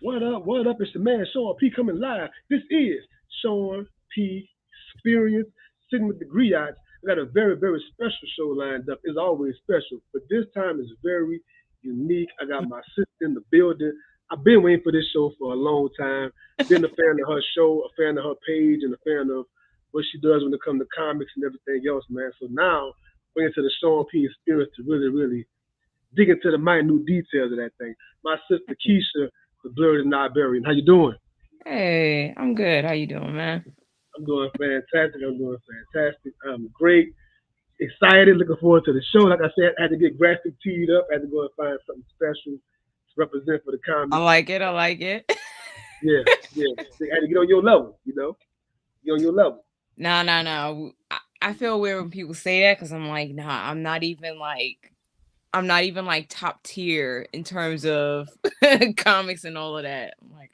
What up? What up? It's the man Sean P coming live. This is Sean P Experience sitting with the Griots. I got a very, very special show lined up. It's always special, but this time is very unique. I got my sister in the building. I've been waiting for this show for a long time. Been a fan of her show, a fan of her page, and a fan of what she does when it comes to comics and everything else, man. So now we're into the Sean P Experience to really, really dig into the minute details of that thing. My sister Kiesha the Blerd Library. How you doing? Hey, I'm good. How you doing, man? I'm doing fantastic. I'm doing fantastic. I'm great. Excited. Looking forward to the show. Like I said, I had to get graphic teed up. I had to go and find something special to represent for the I comics. like it. I like it. Yeah, yeah. I had to get on your level, get on your level. No, no, no. I feel weird when people say that because I'm like, nah, I'm not even like top tier in terms of comics and all of that. I'm like,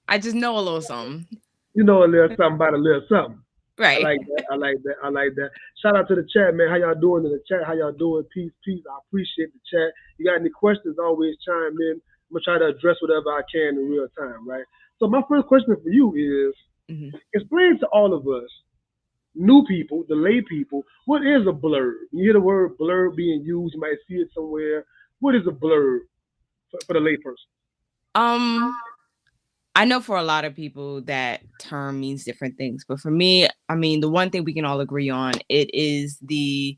I just know a little something. You know a little something about a little something. I Right. like that. I like that. I like that. Shout out to the chat, man. How y'all doing in the chat? How y'all doing? Peace, peace. I appreciate the chat. You got any questions? Always chime in. I'm gonna try to address whatever I can in real time, right? So my first question for you is: hmm explain to all of us, new people, the lay people, what is a blur? You hear the word blur being used, you might see it somewhere. What is a blur for the layperson? Um, I know for a lot of people that term means different things, but for me, I mean, the one thing we can all agree on, it is the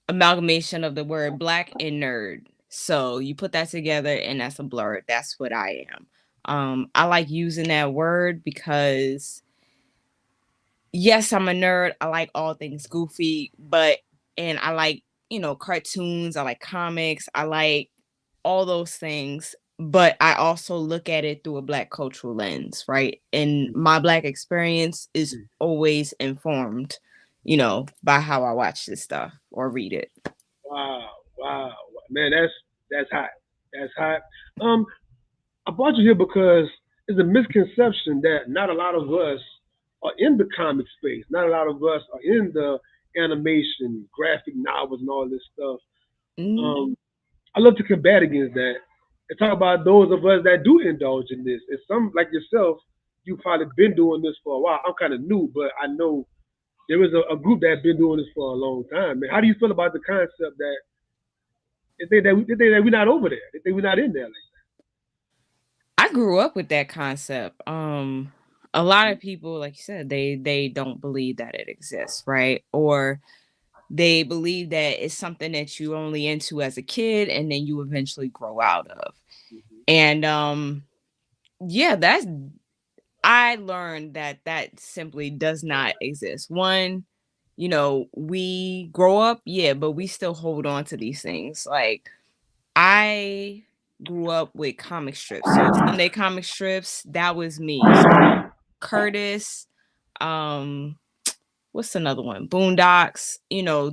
amalgamation of the word black and nerd. So you put that together and that's a blur. That's what I am. I like using that word because yes, I'm a nerd. I like all things goofy, but and I like, cartoons, I like comics, I like all those things, but I also look at it through a black cultural lens, right? And my black experience is always informed, by how I watch this stuff or read it. Wow, wow, man, that's hot. That's hot. Um, I brought you here because it's a misconception that not a lot of us are in the comic space. Not a lot of us are in the animation, graphic novels, and all this stuff. Mm, Um, I love to combat against that and talk about those of us that do indulge in this. And some like yourself, you've probably been doing this for a while. I'm kind of new, but I know there is a group that's been doing this for a long time. Man, how do you feel about the concept that they think that we're not over there? They think we're not in there. Like, I grew up with that concept. A lot of people, like you said, they don't believe that it exists, right? Or they believe that it's something that you only into as a kid and then you eventually grow out of. And yeah, that's I learned that that simply does not exist. One, we grow up, yeah, but we still hold on to these things. Like I grew up with comic strips. So Sunday comic strips, that was me. Curtis, um, what's another one? Boondocks,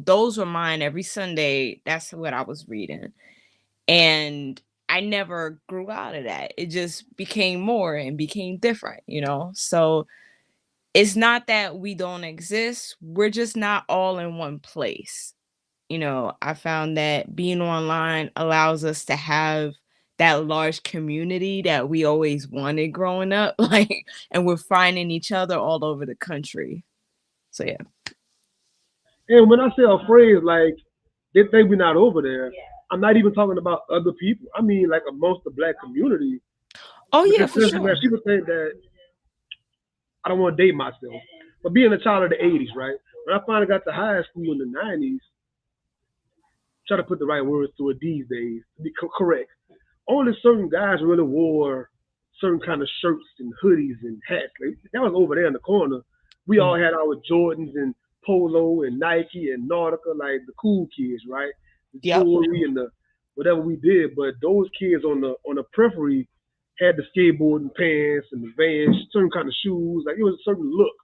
those were mine every Sunday. That's what I was reading. And I never grew out of that. It just became more and became different. So it's not that we don't exist. We're just not all in one place. I found that being online allows us to have that large community that we always wanted growing up. Like, and we're finding each other all over the country. So yeah. and when I say a phrase like they think we're not over there, I'm not even talking about other people. I mean like amongst the black community. Oh yeah, Because for seriously, man, sure. people think that I don't want to date myself, but being a child of the '80s, right? When I finally got to high school in the '90s, try to put the right words to it these days to be correct. Only certain guys really wore certain kind of shirts and hoodies and hats. Like, that was over there in the corner. We all Mm. had our Jordans and Polo and Nike and Nautica, like the cool kids, right? The Yep. jewelry and the whatever we did. But those kids on the periphery had the skateboarding pants and the Vans, certain kind of shoes. Like it was a certain look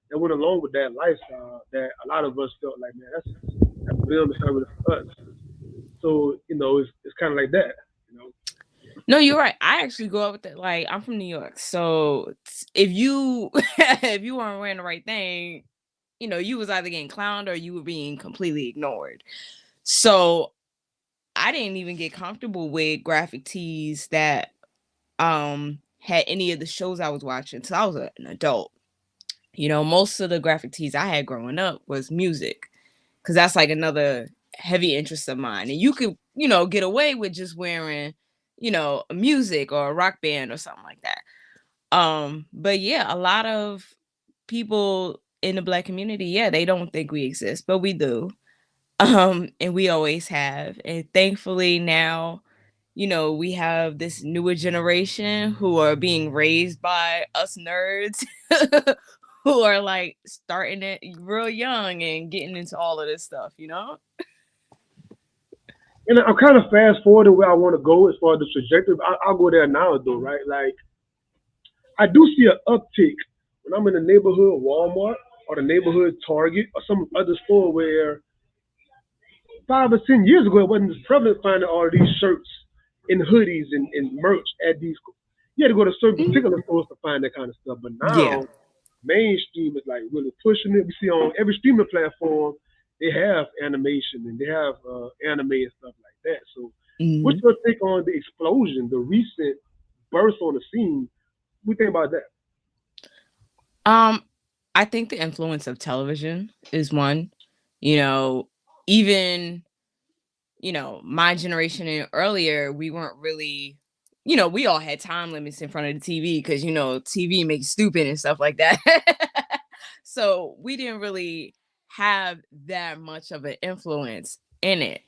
that went along with that lifestyle that a lot of us felt like, man, that's them, it's not really for us. So it's kind of like that, you know. No, you're right. I actually grew up with it. Like I'm from New York, so if you if you weren't wearing the right thing, you was either getting clowned or you were being completely ignored. So I didn't even get comfortable with graphic tees that had any of the shows I was watching till I was an adult. Most of the graphic tees I had growing up was music, because that's like another heavy interest of mine. And you could, get away with just wearing, a music or a rock band or something like that. But yeah, a lot of people in the Black community, yeah, they don't think we exist, but we do. And we always have. And thankfully now, we have this newer generation who are being raised by us nerds who are like starting it real young and getting into all of this stuff. And I'm kind of fast forwarding where I want to go as far as the trajectory. I'll go there now though, right? Like I do see an uptick when I'm in the neighborhood Walmart or the neighborhood Target or some other store where 5 or 10 years ago it wasn't as prevalent finding all of these shirts and hoodies and merch at these. You had to go to certain particular Mhm. stores to find that kind of stuff. But Yeah. now mainstream is like really pushing it. We see on every streaming platform they have animation and they have anime and stuff like that. So, what's Mhm. your take on the explosion, the recent burst on the scene? What do you think about that? Um, I think the influence of television is one. You know, even, my generation and earlier, we weren't really, we all had time limits in front of the TV because, TV makes stupid and stuff like that. So we didn't really have that much of an influence in it.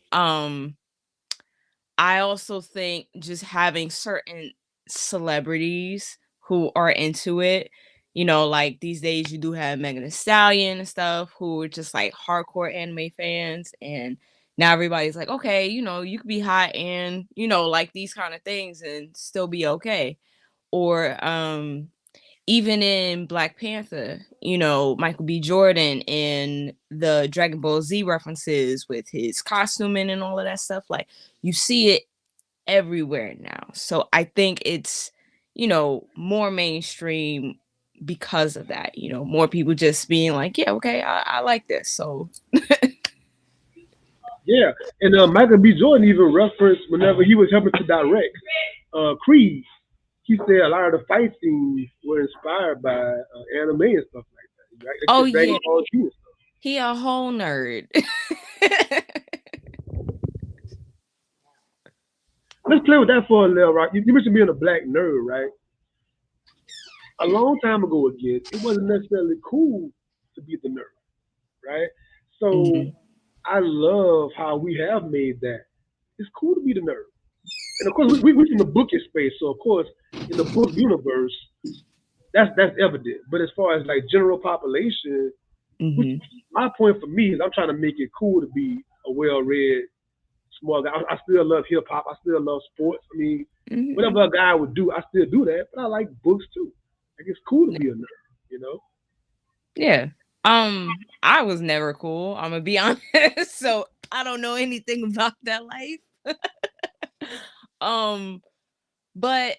I also think just having certain celebrities who are into it, like these days you do have Megan Thee Stallion and stuff who are just like hardcore anime fans. And now everybody's like, okay, you could be hot and, like these kind of things and still be okay. Or even in Black Panther, Michael B. Jordan and the Dragon Ball Z references with his costuming and all of that stuff. Like you see it everywhere now. So I think it's, more mainstream because of that. More people just being like, yeah, okay, I like this. So Yeah, and Michael B. Jordan even referenced whenever he was helping to direct Creed. He said a lot of the fight scenes were inspired by anime and stuff like that. Right? oh Like Dragon yeah, Ball Z and stuff. he a whole nerd. Let's play with that for a little, right? You mentioned being a black nerd, right? A long time ago, again, it wasn't necessarily cool to be the nerd, right? So Mhm. I love how we have made that. It's cool to be the nerd. And of course, we in the bookish space, so of course, in the book universe, that's evident. But as far as like general population, which Mhm. my point for me is I'm trying to make it cool to be a well-read small guy. I still love hip hop. I still love sports. I mean, Mhm. whatever a guy would do, I still do that. But I like books too. Like it's cool to be a nerd, you know. Yeah. I was never cool. I'm gonna be honest. So I don't know anything about that life. um, but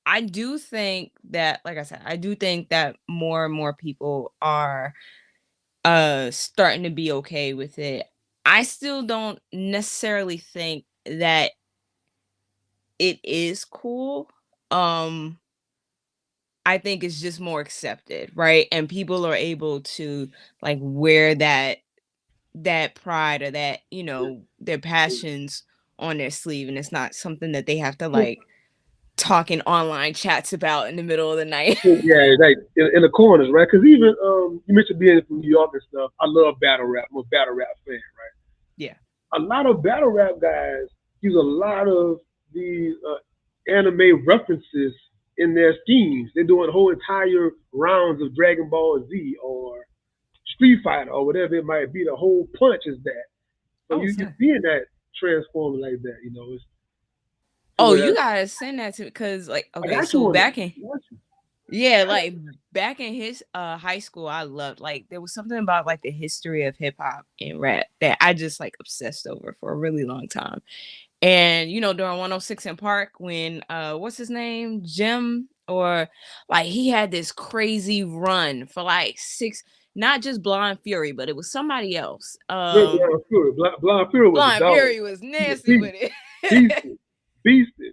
I do think that, like I said, I do think that more and more people are starting to be okay with it. I still don't necessarily think that it is cool. Um, I think it's just more accepted, right? And people are able to like wear that pride or that, their passions on their sleeve, and it's not something that they have to Yeah, like talk in online chats about in the middle of the night. yeah, like in the corners, right? Because even you mentioned being from New York and stuff. I love battle rap. I'm a battle rap fan, right? Yeah. A lot of battle rap guys use a lot of these anime references in their schemes. They're doing whole entire rounds of Dragon Ball Z or Street Fighter or whatever it might be. The whole punch is that. So Oh, you're snap. seeing that transform like that, it's to Oh, where you gotta send that to, because like, I okay, got you so on that. back in, I got you. yeah, like back in his high school, I loved, like there was something about like the history of hip hop and rap that I just like obsessed over for a really long time. And during 106 in Park, when what's his name? Jim, or like he had this crazy run for like six, not just Blind Fury, but it was somebody else. Blind Fury. Blind Fury was a Blind dog. Fury was He's a nasty beast. with it. Beasted. Beasted.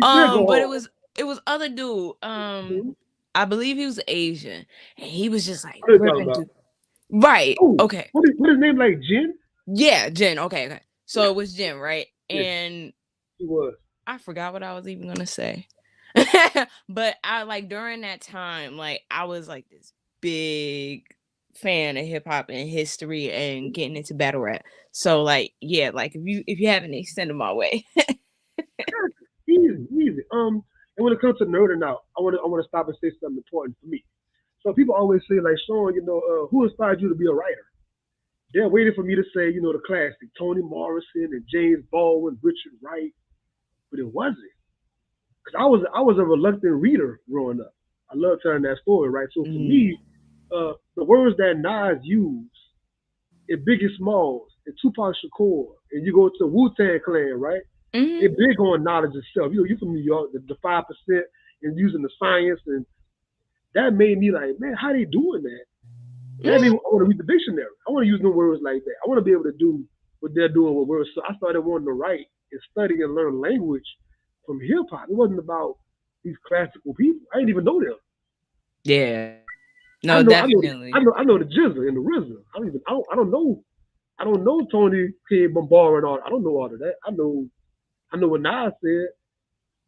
But Nigga. it was other dude. Mhm. I believe he was Asian, and he was just like What are you talking ripping about? through. Right. Oh, Okay. what his name like Jin? Yeah, Jen. Okay. Okay. Yeah, So it was Jen, right? yeah, And he was. I forgot what I was even gonna say. But I like during that time, like I was like this big fan of hip hop and history and getting into battle rap. So like yeah, like if you haven't extended my way. Easy, easy. And when it comes to nerding out, I wanna stop and say something important for me. So people always say like, Sean, who inspired you to be a writer? They're waiting for me to say, the classic Toni Morrison and James Baldwin, Richard Wright, but it wasn't. Cause I was a reluctant reader growing up. I love telling that story, right? So for Mm. me, the words that Nas used in Biggie Smalls and Tupac Shakur, and you go to Wu Tang Clan, right? They're Hmm. big on knowledge itself. You from New York, the 5% and using the science, and that made me like, man, how they doing that? That made me I want to read the dictionary. I want to use no words like that. I want to be able to do what they're doing with words. So I started wanting to write and study and learn language from hip hop. It wasn't about these classical people. I didn't even know them. Yeah. I No, know, I know, I definitely. know, I know the Jizza and the RZA. I don't know Tony K. Bombard and all. I don't know all of that. I know what Nas said.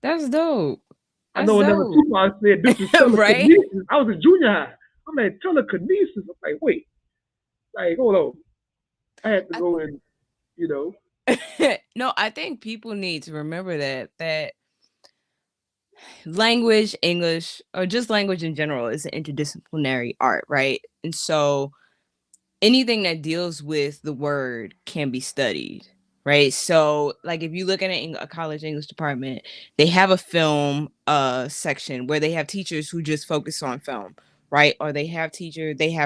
That's dope. I That's know another dope. Tupac said this is Right? telekinesis. I was in junior high. I'm like telekinesis. I'm like, wait, like hold on. I had to go and you know, No, I think people need to remember that language, English, or just language in general is an interdisciplinary art, right? And so anything that deals with the word can be studied, right? So like if you look at a college English department, they have a film section where they have teachers who just focus on film, right? Or they have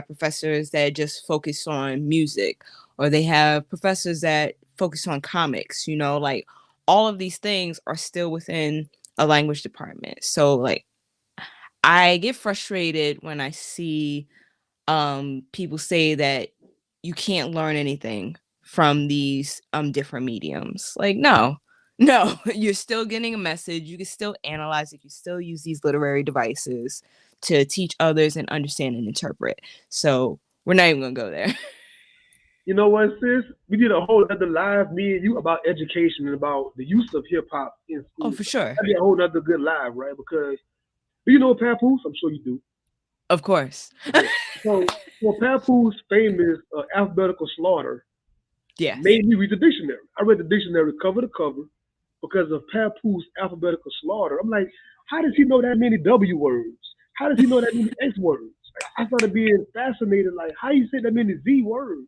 professors that just focus on music, or they have professors that focus on comics, like all of these things are still within a language department. So like I get frustrated when I see people say that you can't learn anything from these different mediums. Like no. No, you're still getting a message. You can still analyze it. You still use these literary devices to teach others and understand and interpret. So we're not even gonna go there. you know what, sis? We did a whole other live, me and you, about education and about the use of hip hop in Oh, schools. for sure. That'd be a whole other good live, right? Because do you know Papoose? I'm sure you do. Of course. Okay. So Papoose famous alphabetical slaughter Yes. made me read the dictionary. I read the dictionary cover to cover because of Papoose alphabetical slaughter. I'm like, how does he know that many W words? How does he know that many X words? Like, I started being fascinated, like how you say that many Z words,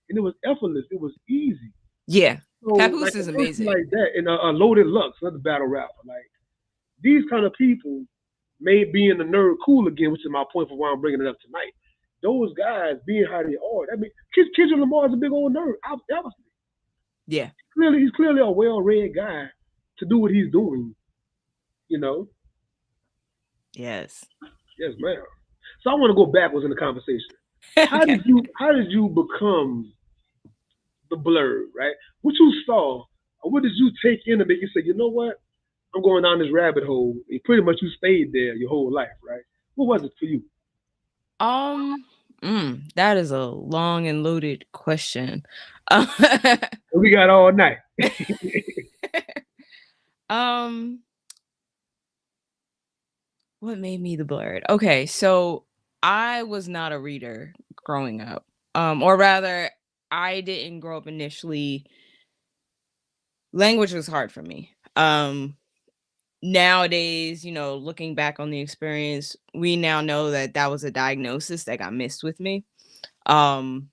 and it was effortless. It was easy. Yeah. So like Papoose is a person amazing. like that, and a Loaded Lux, another battle rapper, like these kind of people made being a nerd cool again, which is my point for why I'm bringing it up tonight. Those guys being how they are, I mean, Kendrick Lamar is a big old nerd. Obviously, Yeah. he's clearly a well-read guy to do what he's doing. You know, Yes. yes, ma'am. So I want to go backwards in the conversation. Okay. How did you become the Blerd, right? What you saw, or what did you take in to make you say, you know what? I'm going down this rabbit hole. And pretty much you stayed there your whole life, right? What was it for you? Um, that is a long and loaded question. We got all night. um, what made me the Blerd? Okay, so I was not a reader growing up. Or rather, I didn't grow up initially. Language was hard for me. Nowadays, looking back on the experience, we now know that that was a diagnosis that got missed with me. Um,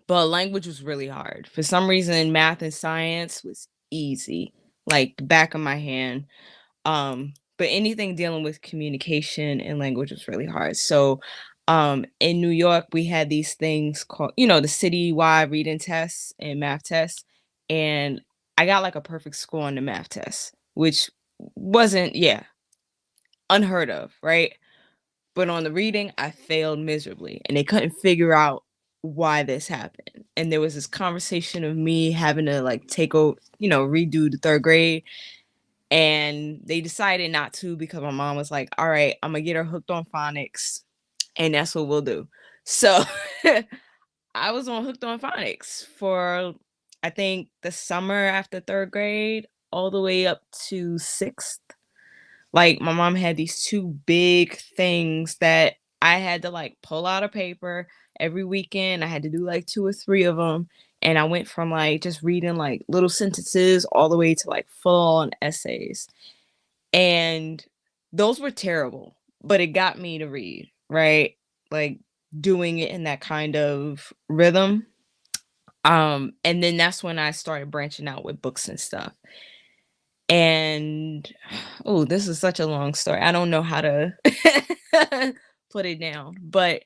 but language was really hard. For some reason, math and science was easy, like the back of my hand. But anything dealing with communication and language was really hard. So, in New York, we had these things called, the citywide reading tests and math tests. And I got like a perfect score on the math test, which wasn't, yeah, unheard of, right? But on the reading, I failed miserably, and they couldn't figure out why this happened. And there was this conversation of me having to like take redo the third grade. And they decided not to because my mom was like, all right, I'm gonna get her hooked on phonics, and that's what we'll do. So I was on hooked on phonics for, I think, the summer after third grade, all the way up to sixth. Like, my mom had these two big things that I had to like pull out a paper every weekend. I had to do like two or three of them. And I went from like just reading like little sentences all the way to like full on essays. And those were terrible, but it got me to read, right? Like doing it in that kind of rhythm. And then that's when I started branching out with books and stuff. And oh, this is such a long story. I don't know how to put it down, but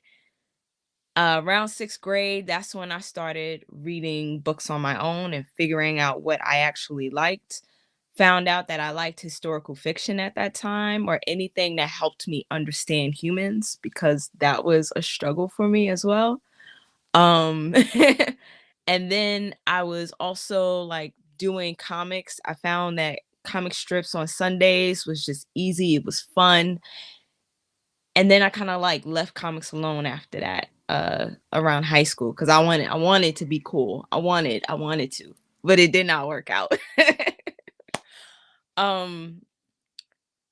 around sixth grade, that's when I started reading books on my own and figuring out what I actually liked. Found out that I liked historical fiction at that time, or anything that helped me understand humans, because that was a struggle for me as well. Um, and then I was also like doing comics. I found that comic strips on Sundays was just easy. It was fun. And then I kind of like left comics alone after that, around high school, because I wanted to be cool. I wanted to, but it did not work out. um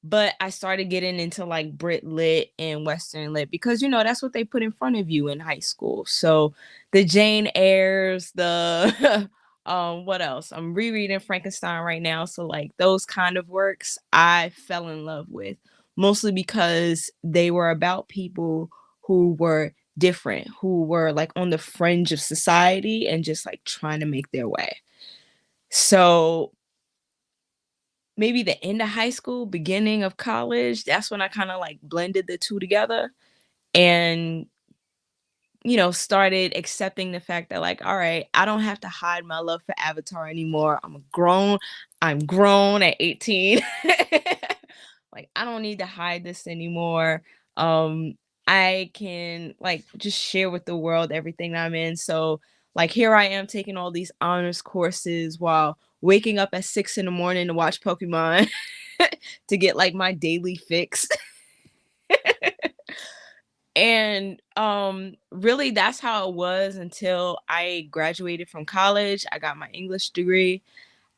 but I started getting into like Brit Lit and Western Lit, because that's what they put in front of you in high school. So the Jane Eyres, the what else? I'm rereading Frankenstein right now. So like those kind of works I fell in love with, mostly because they were about people who were different, who were like on the fringe of society and just like trying to make their way. So maybe the end of high school, beginning of college, that's when I kind of like blended the two together and, started accepting the fact that like, all right, I don't have to hide my love for Avatar anymore. I'm grown at 18. Like, I don't need to hide this anymore. Um, I can like just share with the world everything that I'm in. So like here I am taking all these honors courses while waking up at 6 in the morning to watch Pokemon to get like my daily fix. And really that's how it was until I graduated from college. I got my English degree.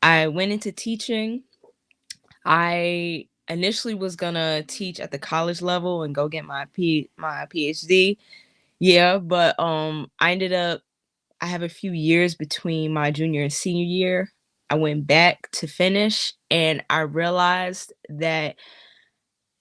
I went into teaching. I initially was gonna teach at the college level and go get my PhD. Yeah, but I ended up I have a few years between my junior and senior year. I went back to finish and I realized that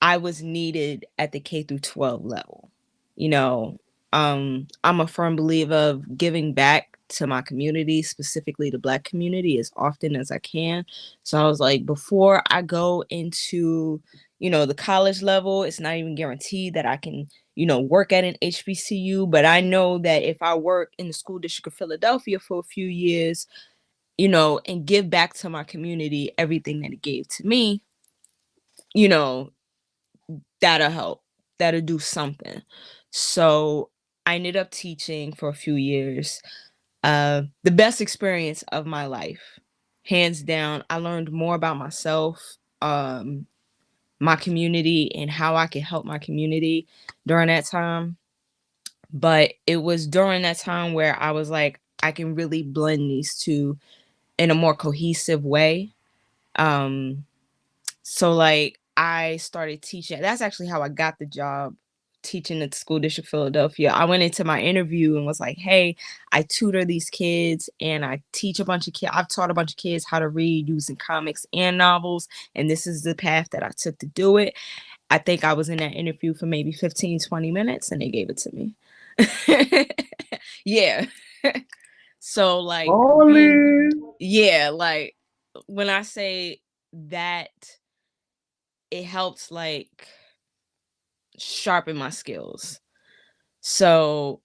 I was needed at the K through 12 level. You know, I'm a firm believer of giving back to my community, specifically the Black community, as often as I can. So I was like, before I go into, the college level, it's not even guaranteed that I can, work at an HBCU. But I know that if I work in the school district of Philadelphia for a few years, and give back to my community everything that it gave to me, you know, that'll help. That'll do something. So I ended up teaching for a few years. The best experience of my life, hands down. I learned more about myself, my community, and how I could help my community during that time. But it was during that time where I was like, I can really blend these two in a more cohesive way. Um, So like I started teaching. That's actually how I got the job teaching at the school district Philadelphia. I went into my interview and was like, "Hey, I tutor these kids and I teach a bunch of kids. I've taught a bunch of kids how to read using comics and novels, and this is the path that I took to do it." I think I was in that interview for maybe 15, 20 minutes and they gave it to me. Yeah. So like being Balling. yeah, like when I say that, it helps like sharpen my skills. So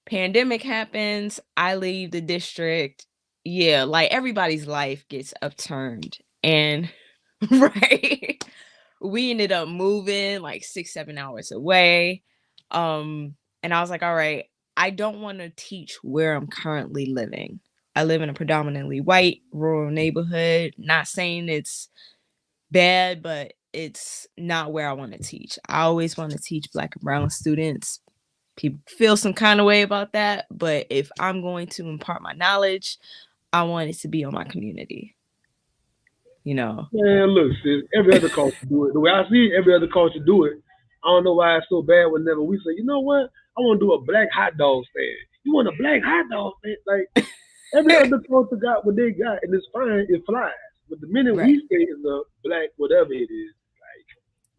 pandemic happens, I leave the district. Yeah, like everybody's life gets upturned. And right. We ended up moving like 6, 7 hours away. And I was like, all right, I don't want to teach where I'm currently living. I live in a predominantly white rural neighborhood. Not saying it's bad, but it's not where I want to teach. I always want to teach Black and brown students. People feel some kind of way about that, but if I'm going to impart my knowledge, I want it to be on my community, you know. Man, look, sis, every other culture do it. The way I see it, every other culture do it. I don't know why it's so bad whenever we say, you know what? I want to do a black hot dog stand. You want a black hot dog stand? Like, every other culture got what they got, and it's fine, it flies. But the minute Right. we say it's a black whatever it is,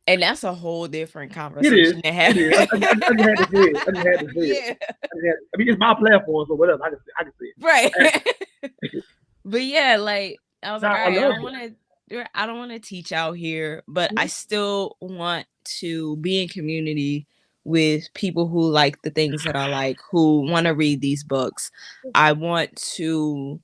And that's a whole different it is. conversation to It have. is. I just had to say it. I just had to say it. Yeah. I mean, it's my platform, so whatever. I can say it. Right. But yeah, like I was like, Now, all I right, love I don't want to teach out here, but I it. still want to be in community with people who like the things that I like, who want to read these books. I want to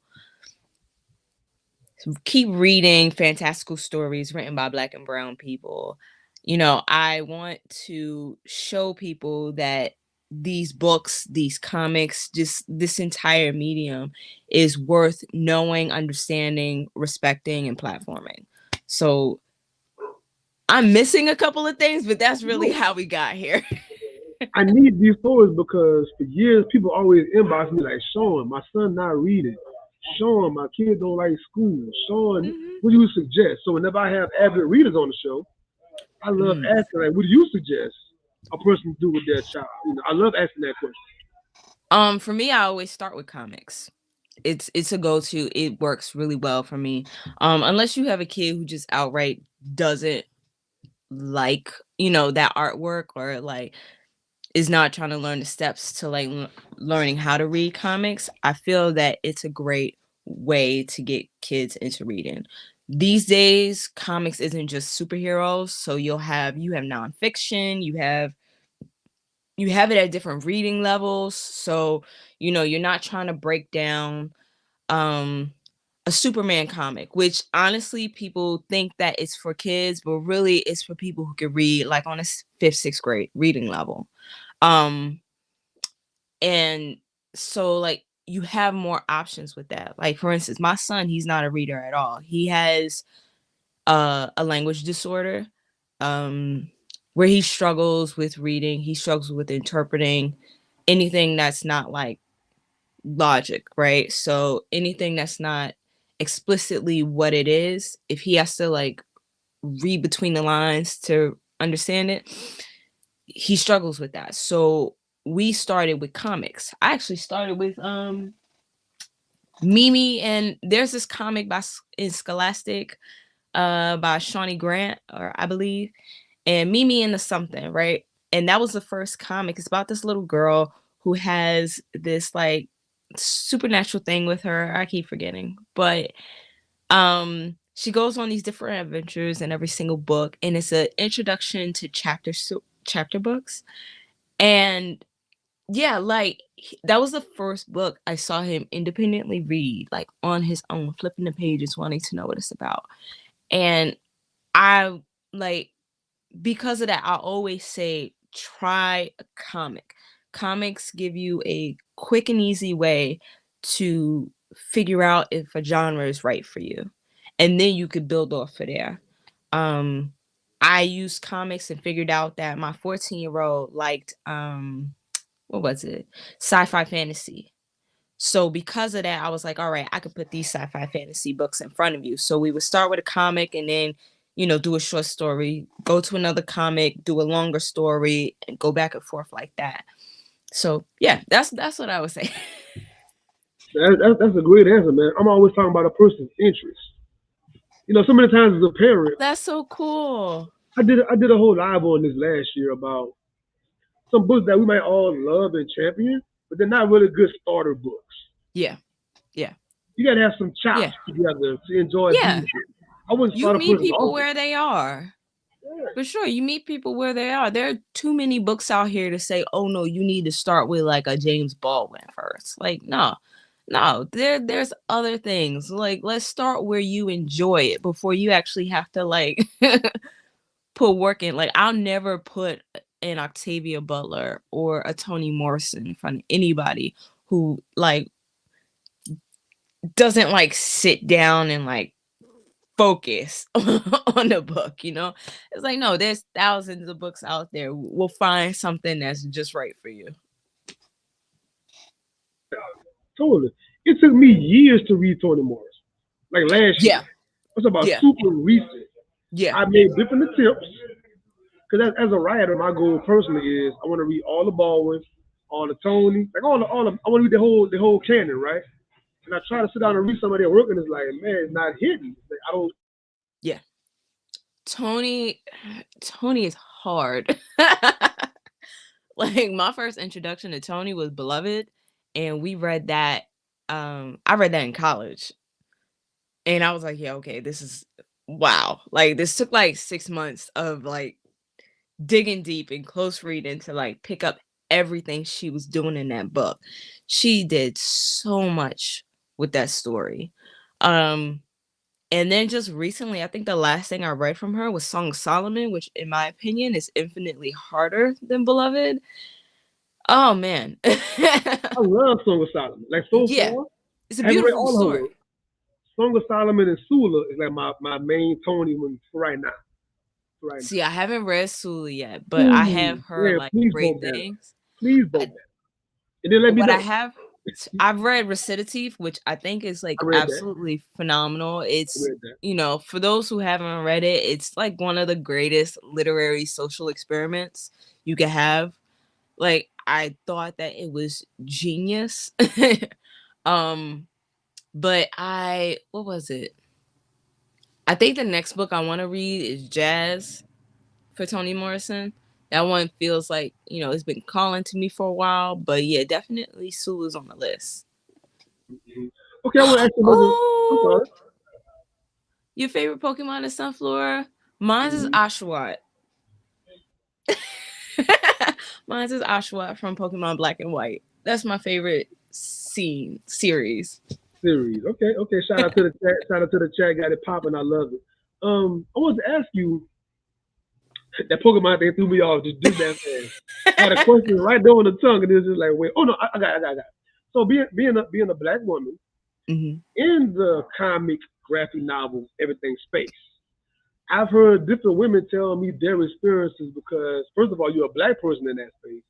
keep reading fantastical stories written by Black and brown people. You know, I want to show people that these books, these comics, just this entire medium is worth knowing, understanding, respecting, and platforming. So I'm missing a couple of things, but that's really No, how we got here. I need these stories because for years people always inbox me like, Sean, my son not reading. Sean, my kids don't like school. Sean, Mhm. what do you suggest? So whenever I have avid readers on the show, I love Mm. asking like, what do you suggest a person to do with their child? You know, I love asking that question. For me, I always start with comics. It's a go-to. It works really well for me. Unless you have a kid who just outright doesn't like, that artwork, or like is not trying to learn the steps to like learning how to read comics, I feel that it's a great way to get kids into reading. These days, comics isn't just superheroes, so you have nonfiction, you have it at different reading levels. So, you're not trying to break down um a Superman comic, which honestly people think that it's for kids, but really it's for people who can read like on a fifth, sixth grade reading level. Um and so like you have more options with that. Like for instance, my son, he's not a reader at all. He has a language disorder, um where he struggles with reading, he struggles with interpreting anything that's not like logic, right? So anything that's not explicitly what it is, if he has to like read between the lines to understand it, he struggles with that. So we started with comics. I actually started with Mimi, and there's this comic in Scholastic by Shawnee Grant, or I believe, and Mimi and the something, right? And that was the first comic. It's about this little girl who has this like supernatural thing with her. I keep forgetting, but she goes on these different adventures in every single book, and it's an introduction to chapter books. And yeah, like that was the first book I saw him independently read, like on his own, flipping the pages, wanting to know what it's about. And I like because of that, I always say try a comic. Comics give you a quick and easy way to figure out if a genre is right for you. And then you could build off of there. Um, I used comics and figured out that my 14-year-old liked what was it? Sci-fi fantasy. So because of that, I was like, all right, I could put these sci-fi fantasy books in front of you. So we would start with a comic and then, do a short story, go to another comic, do a longer story, and go back and forth like that. So yeah, that's what I would say. That's a great answer, man. I'm always talking about a person's interest. You know, so many times as a parent, That's so cool. I did a whole live on this last year about some books that we might all love and champion, but they're not really good starter books. Yeah, yeah, You gotta have some yeah, chops together to enjoy these yeah. books. I wouldn't You start a meet person people off with where they are. For sure, you meet people where they are. There are too many books out here to say, "Oh no, you need to start with like a James Baldwin first." Like, no, no, there's other things. Like, let's start where you enjoy it before you actually have to like put work in. Like, I'll never put an Octavia Butler or a Toni Morrison in front of anybody who like doesn't like sit down and like focus on the book, you know? It's like, no, there's thousands of books out there. We'll find something that's just right for you. Totally. It took me years to read Toni Morris. Like last year. Yeah. It's about Yeah. super recent. Yeah. I made different attempts. Because as a writer, my goal personally is I want to read all the Baldwins, all the Tony, like all the I want to read the whole canon, right? And I try to sit down and read some of their work, and it's like, man, it's not hidden. Like, I don't. Yeah. Tony Tony is hard. Like my first introduction to Tony was Beloved, and we read that I read that in college. And I was like, yeah, okay, this is wow. Like this took like 6 months of like digging deep and close reading to like pick up everything she was doing in that book. She did so much with that story. Um and then just recently, I think the last thing I read from her was Song of Solomon, which in my opinion is infinitely harder than Beloved. Oh man. I love Song of Solomon. Like so Yeah, far, it's a I haven't read beautiful all of her work. story. Song of Solomon and Sula is like my main Tony one for right now. For right See, I haven't read Sulu yet, now. but I Ooh, have heard yeah, like please great vote that. things. Please vote I, that. And then let me what I know. have, I've read Recitative, which I think is like I read that. absolutely phenomenal. I It's, read that. you know, for those who haven't read it, it's like one of the greatest literary social experiments you could have. Like, I thought that it was genius. um, but what was it? I think the next book I want to read is Jazz for Toni Morrison. That one feels like, you know, it's been calling to me for a while, but yeah, definitely Sulu's on the list. Mhm. Okay, I want to ask you another. I'm Oh, sorry. your favorite Pokemon is Sunflora? Mine is Mhm. Oshawott. Mine is Oshawott from Pokemon Black and White. That's my favorite series. Series. Okay, okay. Shout out to the chat. Shout out to the chat. Got it popping. I love it. I wanted to ask you that Pokemon thing threw me off just that fast. I had a question right there on the tongue, and it was just like, wait. Oh no, I got. It. So being a black woman Hmm. in the comic graphic novel everything space, I've heard different women tell me their experiences because first of all, you're a black person in that space.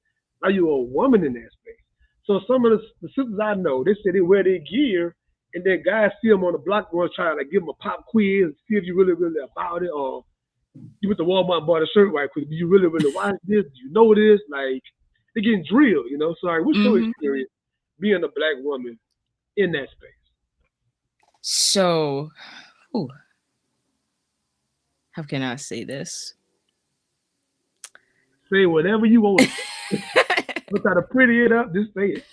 Now you're a woman in that space. So some of the sisters I know, they say they wear their gear, and then guys see them on the block going trying to like, give them a pop quiz, see if you really about it, or you went to Walmart and bought a shirt right quick. Do you really watch this? Do you know this? Like they're getting drilled, you know. So like, what's your Hmm. experience being a black woman in that space? So, ooh, how can I say this? Say whatever you want to say. Don't try to pretty it up. Just say it.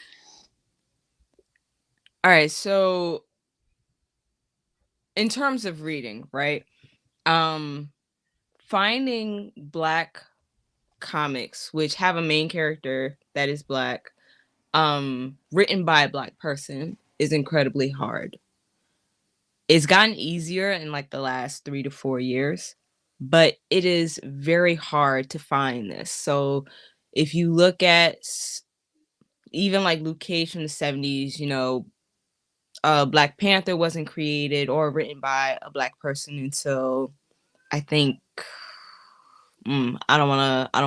All right, so in terms of reading, right? Um finding black comics which have a main character that is black, written by a black person is incredibly hard. It's gotten easier in like the last 3 to 4 years, but it is very hard to find this. So if you look at even like Luke Cage from the 70s, you know, Black Panther wasn't created or written by a black person until I think I don't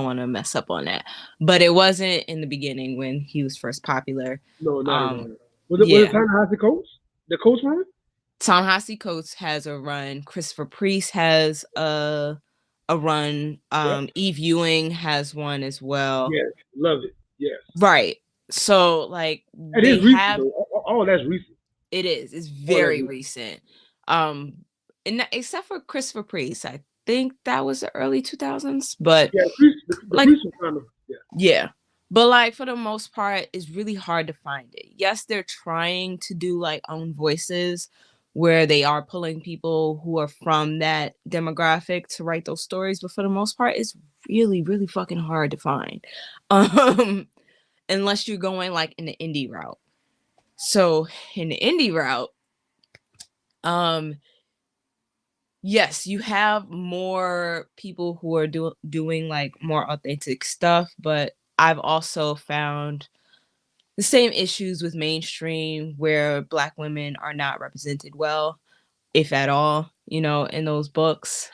want to mess up on that. But it wasn't in the beginning when he was first popular. No, not at Um all. Was it yeah. Ta-Nehisi Coates? The Coates run? Ta-Nehisi Coates has a run. Christopher Priest has a run. Yep. Eve Ewing has one as well. Yes. Love it. Yes. Right. So like It is they recent have though. All that's recent. it is. It's All that's very recent. recent. Um except for Christopher Priest. I think that was the early 2000s, but Yeah, the like priest was kind of yeah. yeah. But like for the most part, it's really hard to find it. Yes, they're trying to do like own voices where they are pulling people who are from that demographic to write those stories, but for the most part, it's really, really fucking hard to find. Um, unless you're going like in the indie route. So in the indie route, um, yes, you have more people who are doing like more authentic stuff, but I've also found the same issues with mainstream where black women are not represented well, if at all. in those books.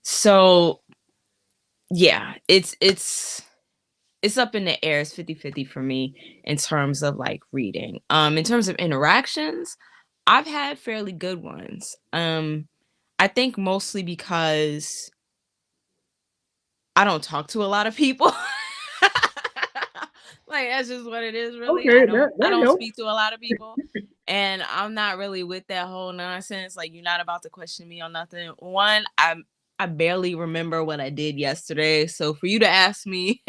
So yeah, it's up in the air. It's 50-50 for me in terms of like reading. In terms of interactions, I've had fairly good ones. I think mostly because I don't talk to a lot of people. Like that's just what it is really. Okay, I that don't I that don't helps. speak to a lot of people. And I'm not really with that whole nonsense. Like you're not about to question me on nothing. One, I barely remember what I did yesterday. So for you to ask me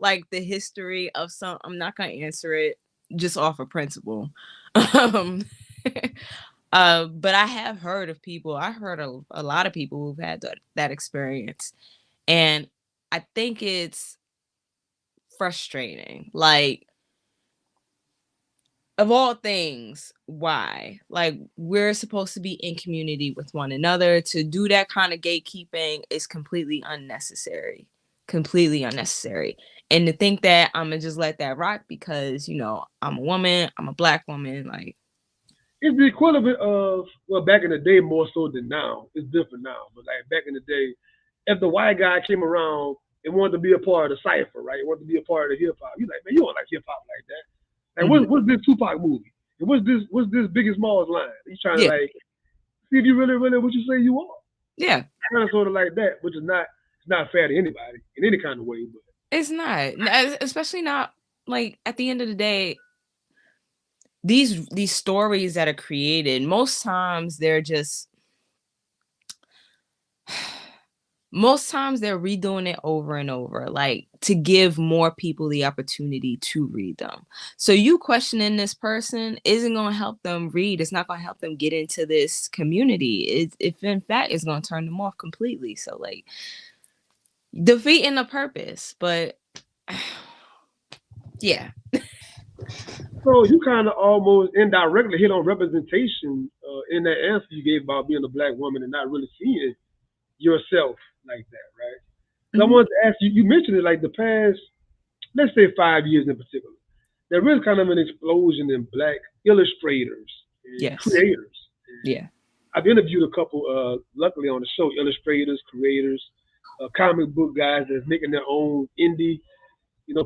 like the history of some, I'm not gonna answer it just off of principle. Um but I have heard of people, I heard a lot of people who've had that experience. And I think it's frustrating. Like, of all things, why? Like, we're supposed to be in community with one another. To do that kind of gatekeeping is completely unnecessary. Completely unnecessary. And to think that I'm gonna just let that rock because, I'm a woman, I'm a black woman, like, It's the equivalent of, well, back in the day more so than now. It's different now, but like back in the day, if the white guy came around and wanted to be a part of the cipher, right? Wanted to be a part of the hip hop. You like, man, you don't like hip hop like that. Like, mhm. what's this Tupac movie? And what's this Biggie Smalls line? He's trying to Yeah, like see if you really what you say you are. yeah. Kind of sort of like that, which is not it's not fair to anybody in any kind of way. But It's not, especially not like at the end of the day, these stories that are created, most times they're just most times they're redoing it over and over, like to give more people the opportunity to read them. So you questioning this person isn't going to help them read. It's not going to help them get into this community. If in fact it's going to turn them off completely. So like defeating the purpose. But yeah. so you kind of almost indirectly hit on representation in that answer you gave about being a black woman and not really seeing yourself like that, right? Because I Hmm. wanted to ask you, you mentioned it like the past, let's say 5 years in particular. There is kind of an explosion in black illustrators and Yes. creators. Yeah. I've interviewed a couple, luckily on the show, illustrators, creators, comic book guys that's making their own indie,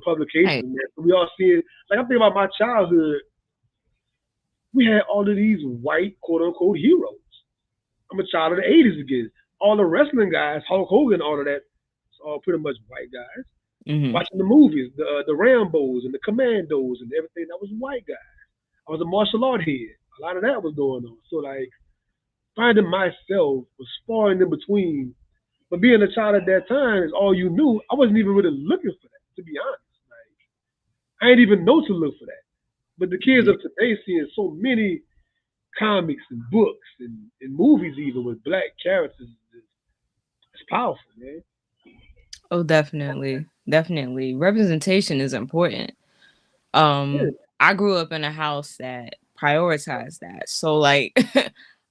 publications. Right. Man. So we all see it. Like I think about my childhood, we had all of these white quote unquote heroes. I'm a child of the '80s again. All the wrestling guys, Hulk Hogan, all of that, it's all pretty much white guys. Hmm. Watching the movies, the Rambos and the Commandos and everything, that was white guys. I was a martial art head. A lot of that was going on. So like finding myself was far and in between. But being a child at that time is all you knew. I wasn't even really looking for that, to be honest. Like I didn't even know to look for that. But the kids Yeah. of today seeing so many comics and books and movies even with black characters, it's powerful, man. Oh, definitely. Definitely. Representation is important. Yeah. I grew up in a house that prioritized that. So like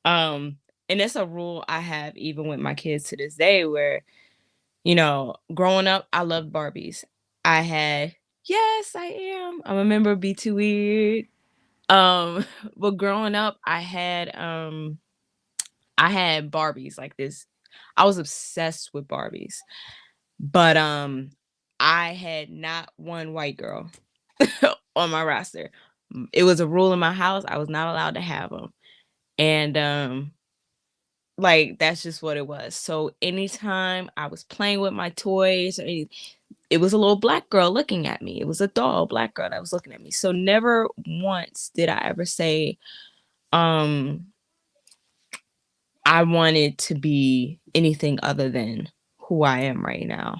um and it's a rule I have even with my kids to this day where, growing up I loved Barbies. I had yes, I am. I'm a member of Be Too Weird. But growing up I had Barbies like this. I was obsessed with Barbies. But I had not one white girl on my roster. It was a rule in my house. I was not allowed to have them. And like that's just what it was. So anytime I was playing with my toys it was a little black girl looking at me. It was a doll black girl that was looking at me. So never once did I ever say um I wanted to be anything other than who I am right now.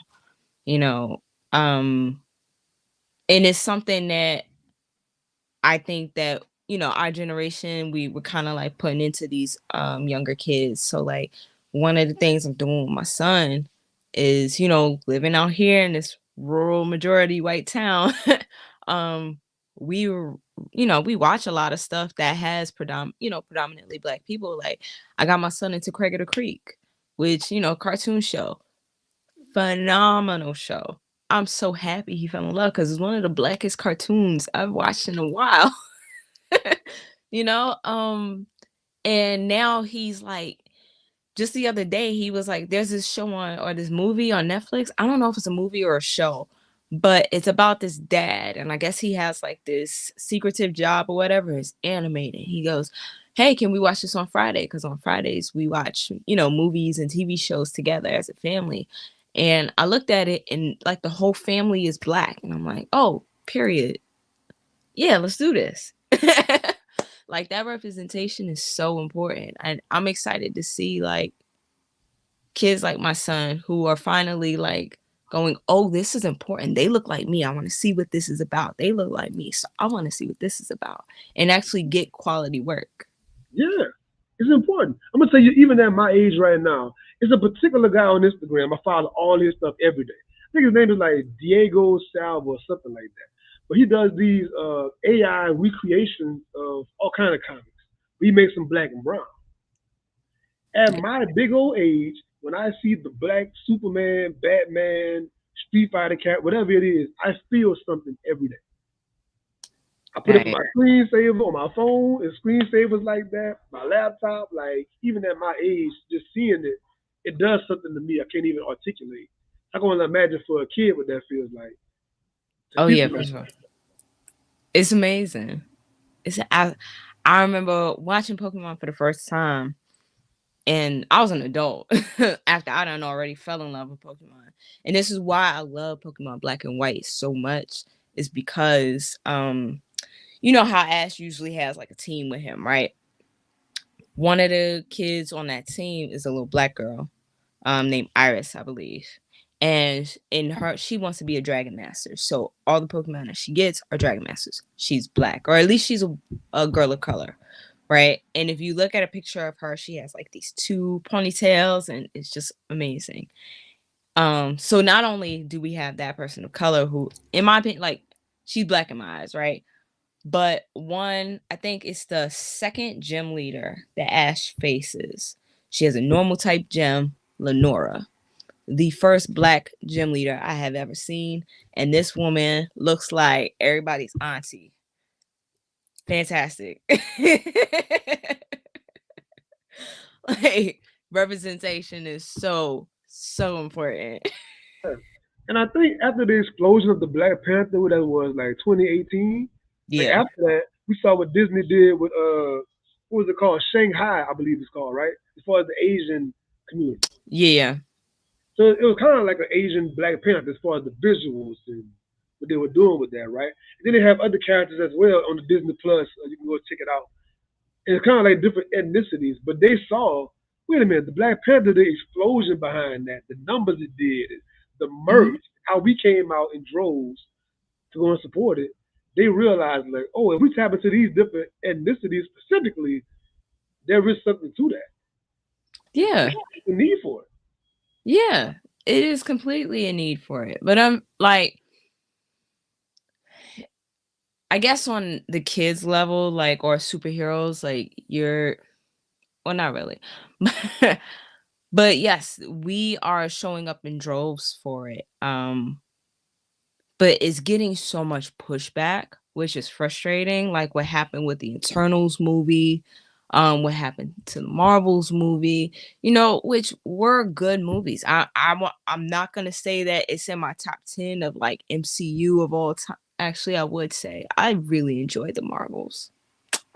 You know, um and it's something that I think that, our generation, we were kind of like putting into these younger kids. So like one of the things I'm doing with my son is, living out here in this rural majority white town. um we were, we watch a lot of stuff that has predominantly black people. Like I got my son into Craig of the Creek, which, cartoon show, phenomenal show. I'm so happy he fell in love because it's one of the blackest cartoons I've watched in a while. you know, um, And now he's like, just the other day, he was like, there's this show on, or this movie on Netflix. I don't know if it's a movie or a show, but it's about this dad. And I guess he has like this secretive job or whatever. It's animated. He goes, hey, can we watch this on Friday? Because on Fridays, we watch, movies and TV shows together as a family. And I looked at it and like the whole family is black. And I'm like, oh, period. Yeah, let's do this. Like that representation is so important. And I'm excited to see like kids like my son who are finally like going, oh, this is important. They look like me. I want to see what this is about. They look like me. So I want to see what this is about and actually get quality work. Yeah, it's important. I'm gonna tell you, even at my age right now, it's a particular guy on Instagram. I follow all his stuff every day. I think his name is like Diego Salva or something like that. But he does these AI recreations of all kind of comics. He makes them black and brown. At my big old age, when I see the black Superman, Batman, Street Fighter cat, whatever it is, I feel something every day. I put it in Right. my screensaver on my phone and screensavers like that, my laptop, like even at my age, just seeing it, it does something to me I can't even articulate. I can only imagine for a kid what that feels like to Oh see yeah, something for like sure. It's amazing. I remember watching Pokemon for the first time and I was an adult after I done already fell in love with Pokemon. And this is why I love Pokemon Black and White so much, is because you know how Ash usually has like a team with him, right? One of the kids on that team is a little black girl, named Iris, I believe. And in her, she wants to be a Dragon Master. So all the Pokemon that she gets are Dragon Masters. She's black, or at least she's a girl of color, right? And if you look at a picture of her, she has like these two ponytails, and it's just amazing. So not only do we have that person of color who, in my opinion, like she's black in my eyes, right? But one, I think it's the second gym leader that Ash faces. She has a normal type gym, Lenora, the first black gym leader I have ever seen. And this woman looks like everybody's auntie. Fantastic. Like, representation is so, so important. that. And I think after the explosion of the Black Panther, what that was like 2018, like Yeah. after that, we saw what Disney did with what was it called? Shanghai, I believe it's called, right? As far as the Asian community. Yeah. So it was kind of like an Asian Black Panther as far as the visuals and what they were doing with that, right? And then they have other characters as well on the Disney Plus. You can go check it out. And it's kind of like different ethnicities, but they saw, wait a minute, the Black Panther, the explosion behind that, the numbers it did, the Hmm. merch, how we came out in droves to go and support it. They realized like, oh, if we tap into these different ethnicities specifically, there is something to that. Yeah. There's a need for it. Yeah. It is completely a need for it. But I'm like, I guess on the kids level, like, or superheroes, like you're, well, not really. But yes, we are showing up in droves for it. But it's getting so much pushback, which is frustrating. Like what happened with the Eternals movie, what happened to the Marvels movie, which were good movies. I'm not gonna say that it's in my top 10 of like MCU of all time. Actually, I would say I really enjoyed the Marvels.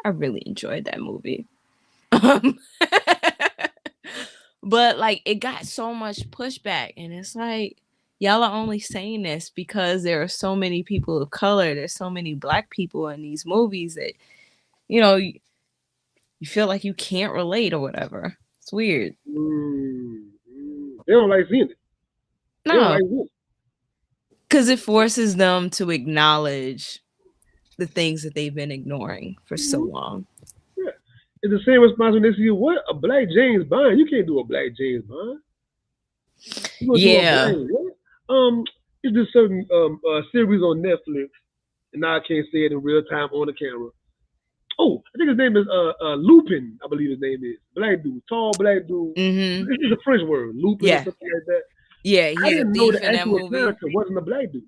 I really enjoyed that movie. Um, but like it got so much pushback, and it's like y'all are only saying this because there are so many people of color. There's so many black people in these movies that you feel like you can't relate or whatever. It's weird. They don't like seeing it. They don't No, like seeing it. because it forces them to acknowledge the things that they've been ignoring for so Mm-hmm. long. Yeah. It's the same response when they see what a black James Bond. You can't do a black James Bond. You gonna do a black Yeah. what? It's this certain series on Netflix, and now I can't say it in real time on the camera. Oh, I think his name is Lupin. I believe his name is black dude, tall black dude. Mm-hmm. It's a French word, Lupin or Yeah. something like that. Yeah. I He's a didn't know the thief in that actual movie. character wasn't a black dude,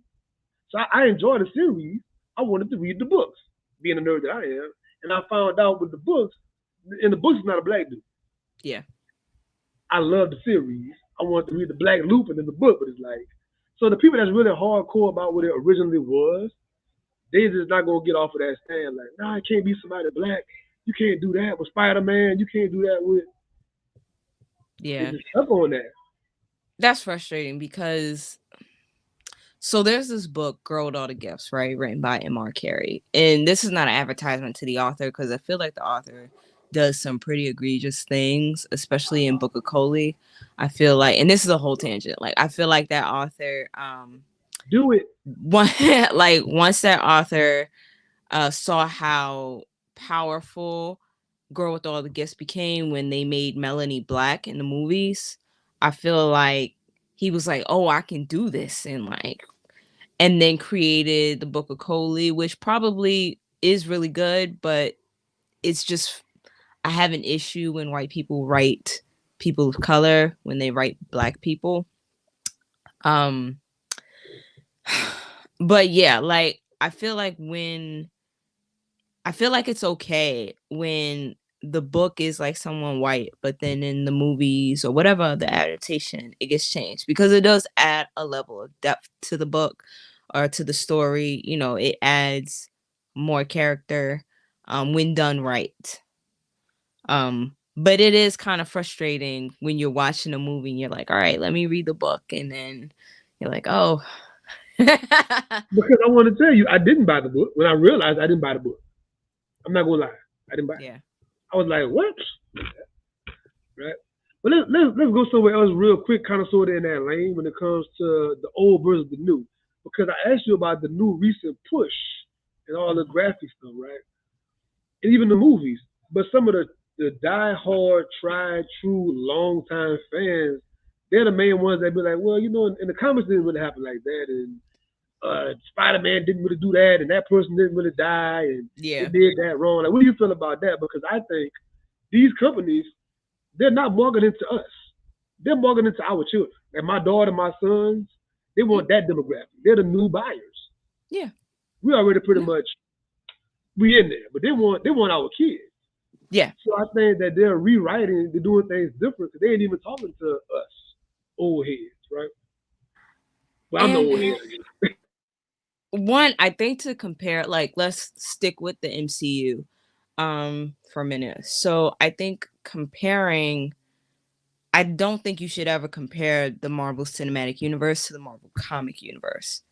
so I enjoyed the series. I wanted to read the books, being a nerd that I am, and I found out with the books In the books, it's not a black dude. Yeah. I love the series. I want to read the Black Lupin in the book, but it's like, so the people that's really hardcore about what it originally was, they just not gonna get off of that stand. Like, nah, it can't be somebody black. You can't do that with Spider Man. You can't do that with. They Yeah. just stuck on that. That's frustrating because so there's this book, Girl with All the Gifts, right? Written by M.R. Carey. And this is not an advertisement to the author because I feel like the author does some pretty egregious things, especially in Book of Coley. I feel like, and this is a whole tangent, like I feel like that author, Do it. one, like once that author saw how powerful Girl with All the Gifts became when they made Melanie black in the movies, I feel like he was like, oh, I can do this, and then created the Book of Coley, which probably is really good, but it's just I have an issue when white people write people of color when they write black people. Um but yeah, like I feel like it's okay when the book is like someone white, but then in the movies or whatever the adaptation, it gets changed because it does add a level of depth to the book or to the story. You know, it adds more character when done right. But it is kind of frustrating when you're watching a movie and you're like, all right, let me read the book. And then you're like, oh, Because I want to tell you, I didn't buy the book. When I realized I didn't buy the book, I'm not gonna lie, I didn't buy it. yeah. I was like, what? Right? But let's go somewhere else real quick, kind of sort of in that lane when it comes to the old versus the new. Because I asked you about the new recent push and all the graphic stuff, right? And even the movies. But some of the die hard, tried, true, long time fans, they're the main ones that be like, well, in the comics it didn't really happen like that, and Spider Man didn't really do that, and that person didn't really die, and they Yeah. did that wrong. Like, what do you feel about that? Because I think these companies, they're not marketing to us. They're marketing to our children. Like my daughter, my sons, they want that demographic. They're the new buyers. Yeah. We already pretty much we in there, but they want our kids. Yeah. So I think that they're rewriting, they're doing things different. They ain't even talking to us old heads, right? Well, I'm the And old head, I guess. one, I think to compare, like, let's stick with the MCU for a minute. So I think comparing, I don't think you should ever compare the Marvel Cinematic Universe to the Marvel Comic Universe.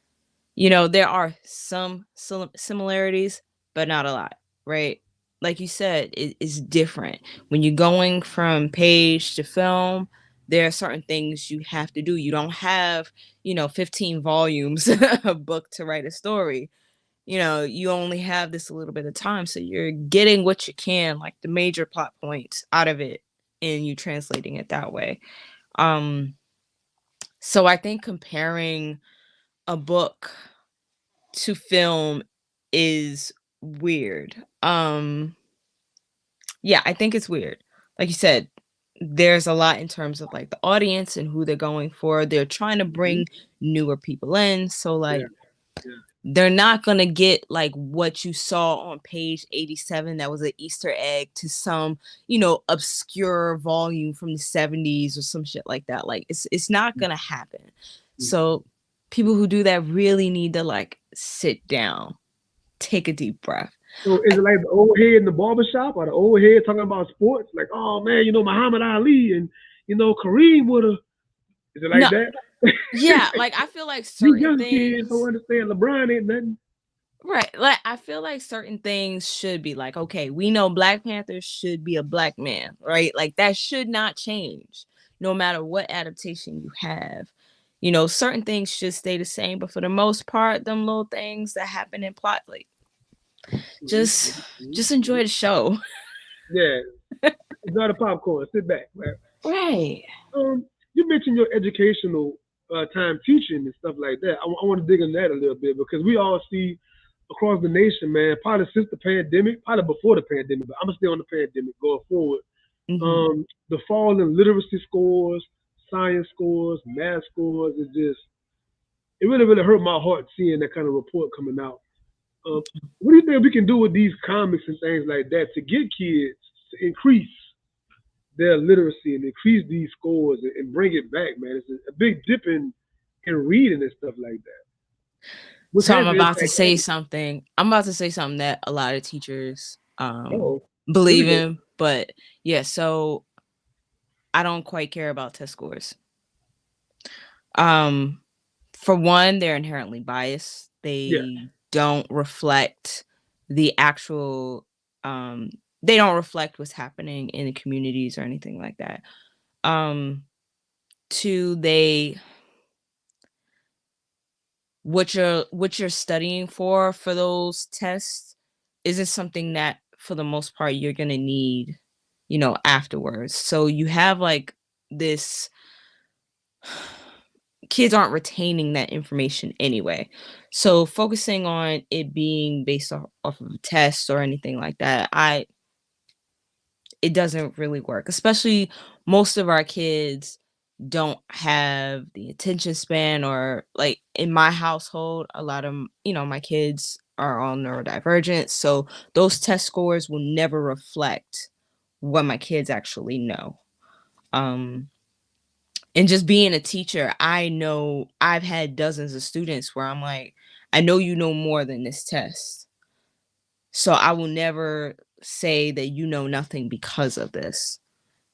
You know, there are some similarities, but not a lot, right? Like you said, it is different. When you're going from page to film, there are certain things you have to do. You don't have, 15 volumes of book to write a story. You only have this a little bit of time. So you're getting what you can, like the major plot points out of it, and you translating it that way. Um, so I think comparing a book to film is weird. Yeah, I think it's weird. Like you said, there's a lot in terms of like the audience and who they're going for. They're trying to Mhm. bring newer people in. So Yeah, like yeah. they're not gonna get like what you saw on page 87 that was an Easter egg to some, obscure volume from the 70s or some shit like that. Like it's not gonna happen. Mm. So people who do that really need to like sit down, take a deep breath. So is I, it like the old head in the barbershop or the old head talking about sports? Like, oh man, Muhammad Ali and Kareem would have. Is it like no, that? yeah, like I feel like You certain young kids don't things. understand. LeBron ain't nothing. Right. Like I feel like certain things should be like, okay, we know Black Panther should be a black man, right? Like that should not change no matter what adaptation you have. Certain things should stay the same, but for the most part, them little things that happen in plot, like Mhm, just mhm, mhm, just enjoy mhm. the show. Yeah, enjoy the popcorn. Sit back, right? Right. You mentioned your educational time teaching and stuff like that. I want to dig in that a little bit because we all see across the nation, man, probably since the pandemic, probably before the pandemic, but I'm gonna stay on the pandemic going forward. Hmm. The fall in literacy scores, science scores, math scores is just it really really hurt my heart seeing that kind of report coming out. Um, what do you think we can do with these comics and things like that to get kids? to increase their literacy and increase these scores and bring it back, man. It's a big dip in reading and stuff like that, which So has an impact on. I'm about to say something that a lot of teachers Oh, here we believe go. in, but yeah, so I don't quite care about test scores. Um for one, they're inherently biased. Yeah, Don't reflect the actual um they don't reflect what's happening in the communities or anything like that. Um Two, they what you're studying for those tests isn't something that for the most part you're going to need, afterwards. So you have like this kids aren't retaining that information anyway. So focusing on it being based off of a test or anything like that, I it doesn't really work. Especially most of our kids don't have the attention span, or like in my household, a lot of, my kids are all neurodivergent. So those test scores will never reflect what my kids actually know. Um and just being a teacher, I know I've had dozens of students where I'm like, I know you know more than this test. So I will never say that you know nothing because of this.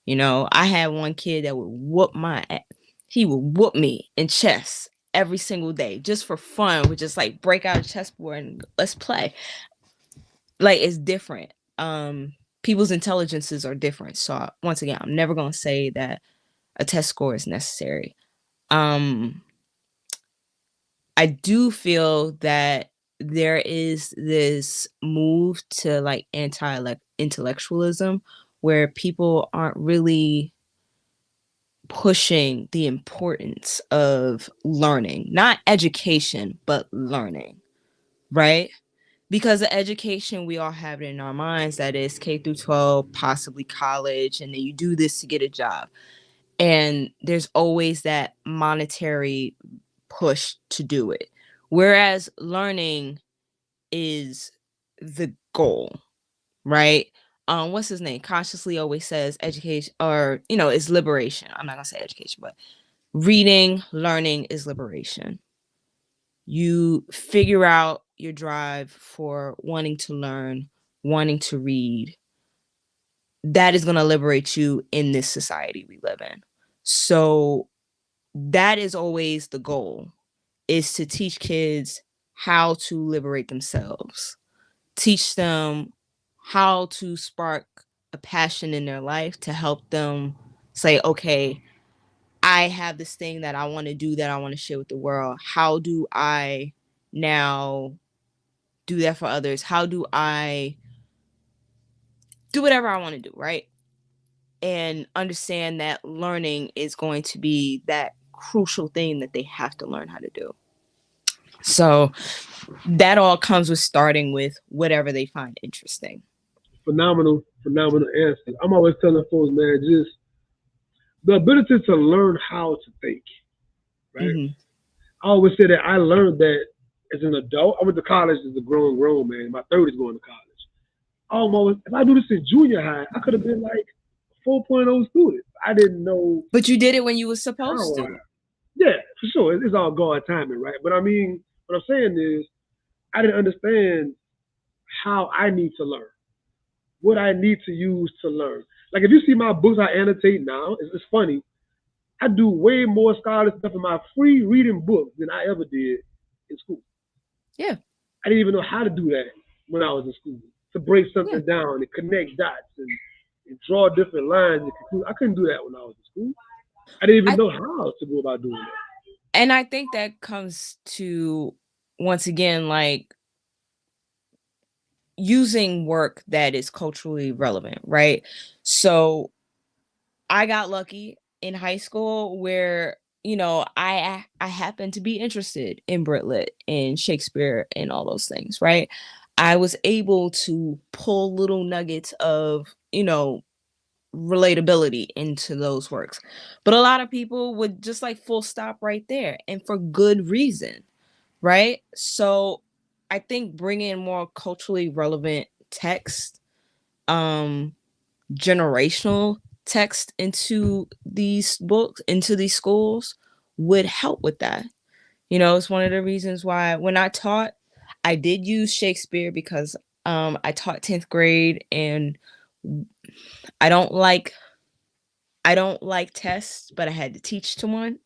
I had one kid that would he would whoop me in chess every single day just for fun, would just like break out a chessboard and let's play. Like, it's different. People's intelligences are different. So once again, I'm never gonna say that a test score is necessary. Um I do feel that there is this move to like anti intellectualism where people aren't really pushing the importance of learning, not education, but learning, right? Because the education, we all have it in our minds that is K through 12, possibly college, and then you do this to get a job. And there's always that monetary push to do it. Whereas learning is the goal, right? What's his name? Consciously always says education, or is liberation. I'm not gonna say education, but reading, learning is liberation. You figure out your drive for wanting to learn, wanting to read. That is going to liberate you in this society we live in. So that is always the goal, is to teach kids how to liberate themselves. Teach them how to spark a passion in their life to help them say, okay, I have this thing that I want to do, that I want to share with the world. How do I now do that for others? How do I do whatever I want to do, right? And understand that learning is going to be that crucial thing that they have to learn how to do. So that all comes with starting with whatever they find interesting. phenomenal, phenomenal answer. I'm always telling folks, man, just the ability to learn how to think, right? Hmm. I always say that I learned that as an adult. I went to college as a grown man. My 30s going to college. Almost, if I do this in junior high, I could have been like 4.0 student. I didn't know But you did it when you were how. supposed to. Yeah, for sure. It's all God timing, right? But I mean, what I'm saying is, I didn't understand how I need to learn, what I need to use to learn. Like if you see my books I annotate now, it's funny. I do way more scholarly stuff in my free reading books than I ever did in school. Yeah. I didn't even know how to do that when I was in school. To break Yeah. something down and connect dots and draw different lines and conclude. I couldn't do that when I was in school. I didn't even I know how to go about doing that. and I think that comes to, once again, like using work that is culturally relevant, right? So I got lucky in high school where, I happened to be interested in Brit Lit and Shakespeare and all those things, right? I was able to pull little nuggets of, relatability into those works. But a lot of people would just like full stop right there, and for good reason, right? So I think bringing more culturally relevant text, um generational text into these books, into these schools, would help with that. It's one of the reasons why when I taught, I did use Shakespeare because I taught 10th grade, and I don't like I don't like tests, but I had to teach to one.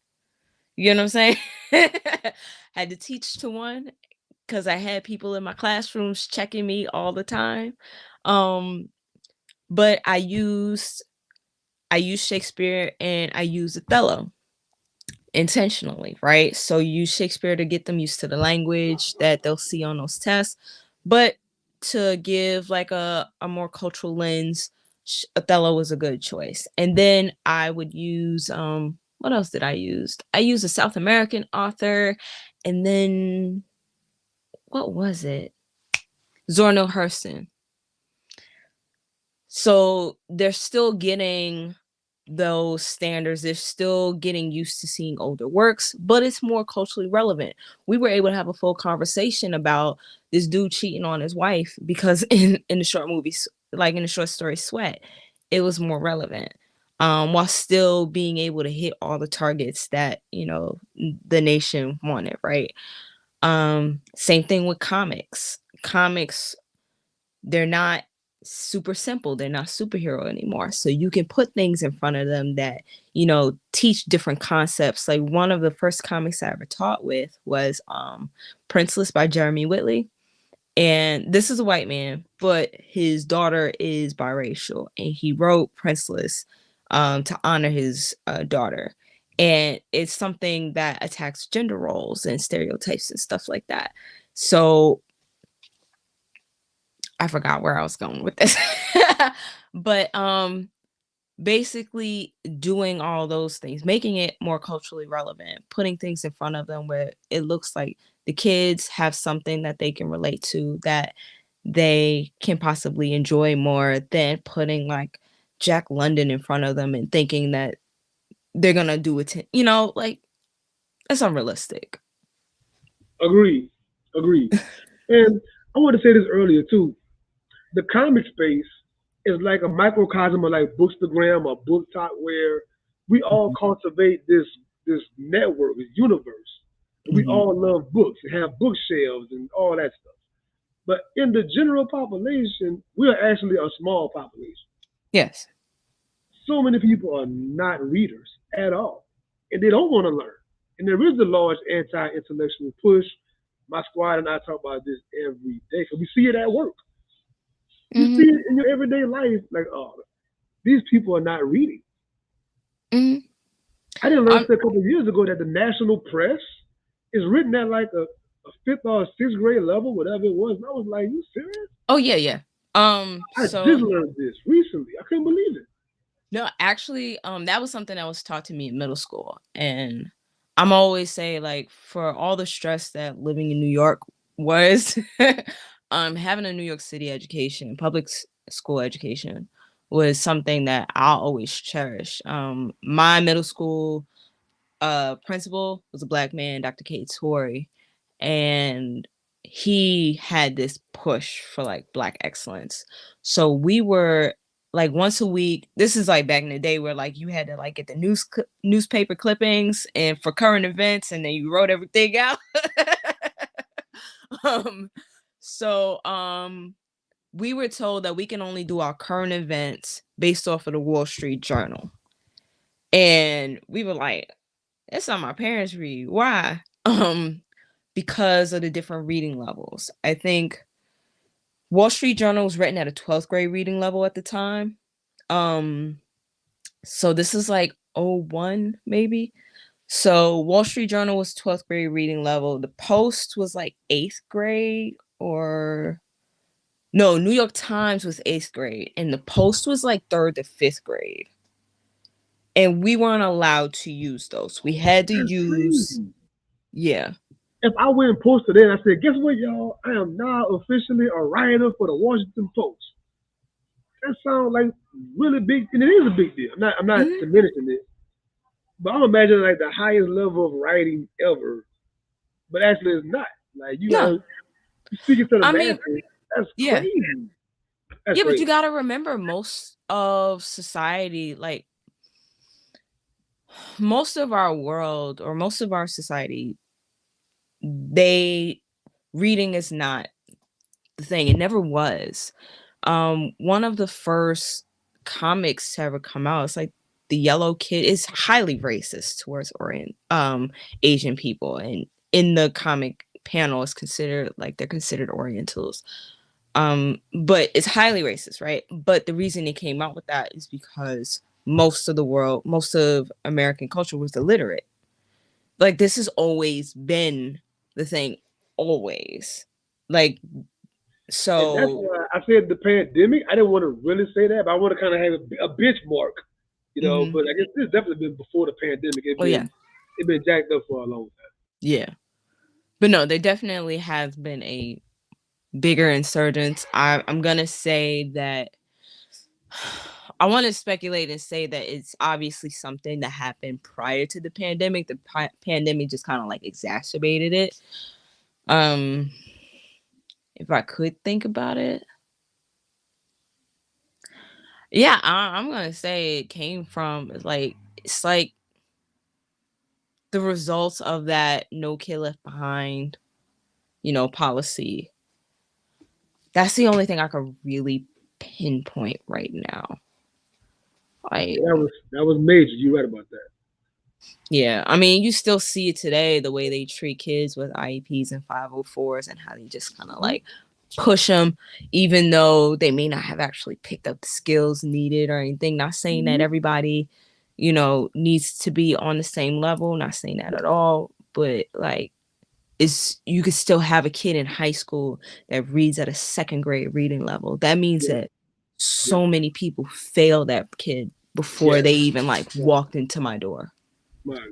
You know what I'm saying? Had to teach to one because I had people in my classrooms checking me all the time. Um, but I used Shakespeare and I used Othello intentionally, right? So use Shakespeare to get them used to the language that they'll see on those tests, but to give like a more cultural lens, Othello was a good choice. And then I would use what else did I use? I used a South American author, and then what was it? Zorno Hurston. So they're still getting those standards. They're still getting used to seeing older works, but it's more culturally relevant. We were able to have a full conversation about this dude cheating on his wife because in the short movies, like in the short story Sweat, it was more relevant. While still being able to hit all the targets that the nation wanted, right? Same thing with comics. Comics, they're not super simple. They're not superhero anymore. So you can put things in front of them that, teach different concepts. Like one of the first comics I ever taught with was Princeless by Jeremy Whitley. And this is a white man, but his daughter is biracial. And he wrote Princeless to honor his daughter. And it's something that attacks gender roles and stereotypes and stuff like that. So I forgot where I was going with this. But basically doing all those things, making it more culturally relevant, putting things in front of them where it looks like the kids have something that they can relate to, that they can possibly enjoy more than putting like Jack London in front of them and thinking that they're gonna do it. Like that's unrealistic. Agreed. Agreed. And I want to say this earlier too. The comic space is like a microcosm of like Bookstagram or BookTok, where we all cultivate this network, this universe. And we Hmm. all love books and have bookshelves and all that stuff. But in the general population, we are actually a small population. Yes. So many people are not readers at all, and they don't want to learn. And there is a large anti-intellectual push. My squad and I talk about this every day because we see it at work. You see Hmm. it in your everyday life, like, oh, these people are not reading. Hmm. I didn't learn Um. until a couple of years ago that the national press is written at like a fifth or sixth grade level, whatever it was. And I was like, you serious? Oh yeah, yeah. I just So learned this recently. I couldn't believe it. no, actually, that was something that was taught to me in middle school. And I'm always say, like, for all the stress that living in New York was, having a New York City education, public school education, was something that I'll always cherish. My middle school principal was a black man, Dr. Kate Torrey, and he had this push for like black excellence. So we were like once a week. This is like back in the day where like you had to like get the newspaper clippings and for current events, and then you wrote everything out. um, so we were told that we can only do our current events based off of the Wall Street Journal, and we were like, that's not my parents read. Why? Because of the different reading levels. I think Wall Street Journal was written at a 12th grade reading level at the time. Um, so this is like '01 maybe. So Wall Street Journal was 12th grade reading level. The Post was like 8th grade, or no, New York Times was 8th grade, and the Post was like 3rd to 5th grade. And we weren't allowed to use those. We had to That's use, crazy. yeah. If I went and posted it, I said, guess what, y'all? I am now officially a writer for the Washington Post. That sounds like really big, and it is a big deal. I'm not Mhm. diminishing it, but I'm imagining like the highest level of writing ever. But actually, it's not. Like you No, gotta you speaking to the I mean, masses. That's yeah. crazy. That's Yeah, but you crazy. got to remember most of society, like most of our world or most of our society, they reading is not the thing. It never was. One of the first comics to ever come out, it's like the Yellow Kid is highly racist towards Asian people, and in the comic panel is considered like they're considered Orientals. But it's highly racist, right? But the reason it came out with that is because most of American culture was illiterate. Like this has always been the thing, always. Like And that's so. why I said the pandemic. I didn't want to really say that, but I want to kind of have a benchmark, you know. Mhm. But I guess this definitely been before the pandemic. Oh yeah, It been jacked up for a long time. yeah. But no, there definitely has been a bigger insurgence. I'm gonna say that I want to speculate and say that it's obviously something that happened prior to the pandemic. The pandemic just kind of like exacerbated it. Um, if I could think about it, yeah, I'm gonna say it came from it's like the results of that no kid left behind, policy. That's the only thing I could really pinpoint right now. Yeah, Like, that was major. You're right about that. yeah, I mean, you still see it today the way they treat kids with IEPs and 504s and how they just kind of Mhm. like push them, even though they may not have actually picked up the skills needed or anything. Not saying that Mhm. everybody, needs to be on the same level, not saying that at all, but like, is you could still have a kid in high school that reads at a second grade reading level. That means Yeah, that yeah, so many people fail that kid before yes. they even like Yeah. walked into my door. My God.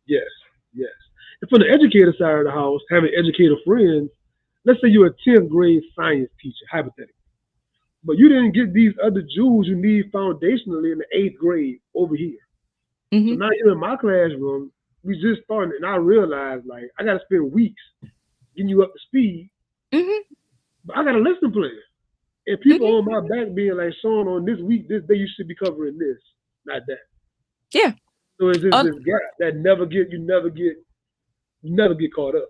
Yes, yes. And from the educator side of the house, having educator friends, let's say you're a 10th grade science teacher, hypothetically, but you didn't get these other jewels you need foundationally in the 8th grade over here. So Hmm. now you're in my classroom, we just started, and I realized, like, I got to spend weeks getting you up to speed, Hmm. but I got a lesson plan. And people Hmm. on my back being like, Sean, on this week, this day, you should be covering this, not that. Yeah. So it's just Uh, this gap that you never get caught up.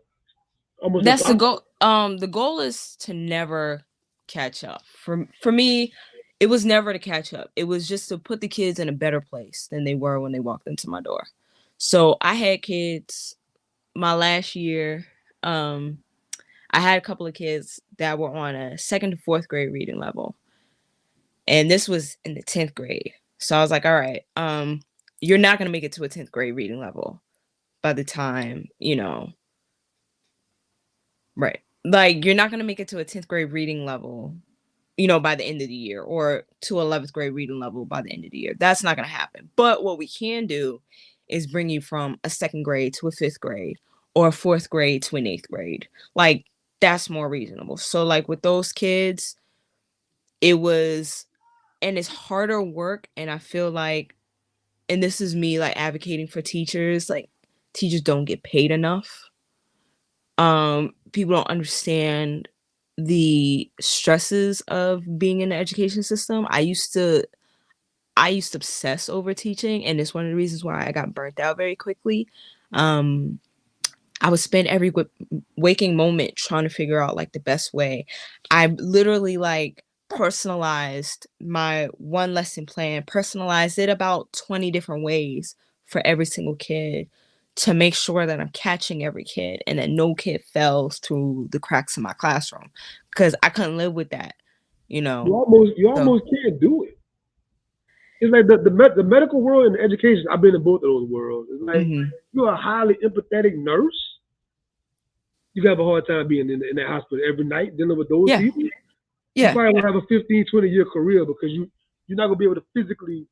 Almost that's the impossible. goal. The goal is to never catch up. For me, it was never to catch up. It was just to put the kids in a better place than they were when they walked into my door. So I had kids my last year. Um, I had a couple of kids that were on a second to fourth grade reading level, and this was in the 10th grade. So I was like, all right, you're not gonna make it to a 10th grade reading level by the time, right. Like you're not gonna make it to a 10th grade reading level, by the end of the year, or to 11th grade reading level by the end of the year. That's not gonna happen. But what we can do is bring you from a second grade to a fifth grade or a fourth grade to an eighth grade. Like that's more reasonable. So like with those kids, it was and it's harder work, and I feel like, and this is me like advocating for teachers, like teachers don't get paid enough. People don't understand the stresses of being in the education system. I used to obsess over teaching, and it's one of the reasons why I got burnt out very quickly. Um, I would spend every waking moment trying to figure out like the best way. I literally like personalized my one lesson plan, personalized it about 20 different ways for every single kid to make sure that I'm catching every kid and that no kid falls through the cracks in my classroom because I couldn't live with that, you You know. almost you So, almost can't do it. It's like the medical world and the education. I've been in both of those worlds. It's like mhm. you're a highly empathetic nurse. You have a hard time being in that hospital every night dealing with those Yeah, people. You yeah, probably will have a 15, 20 year career because you're not gonna be able to physically.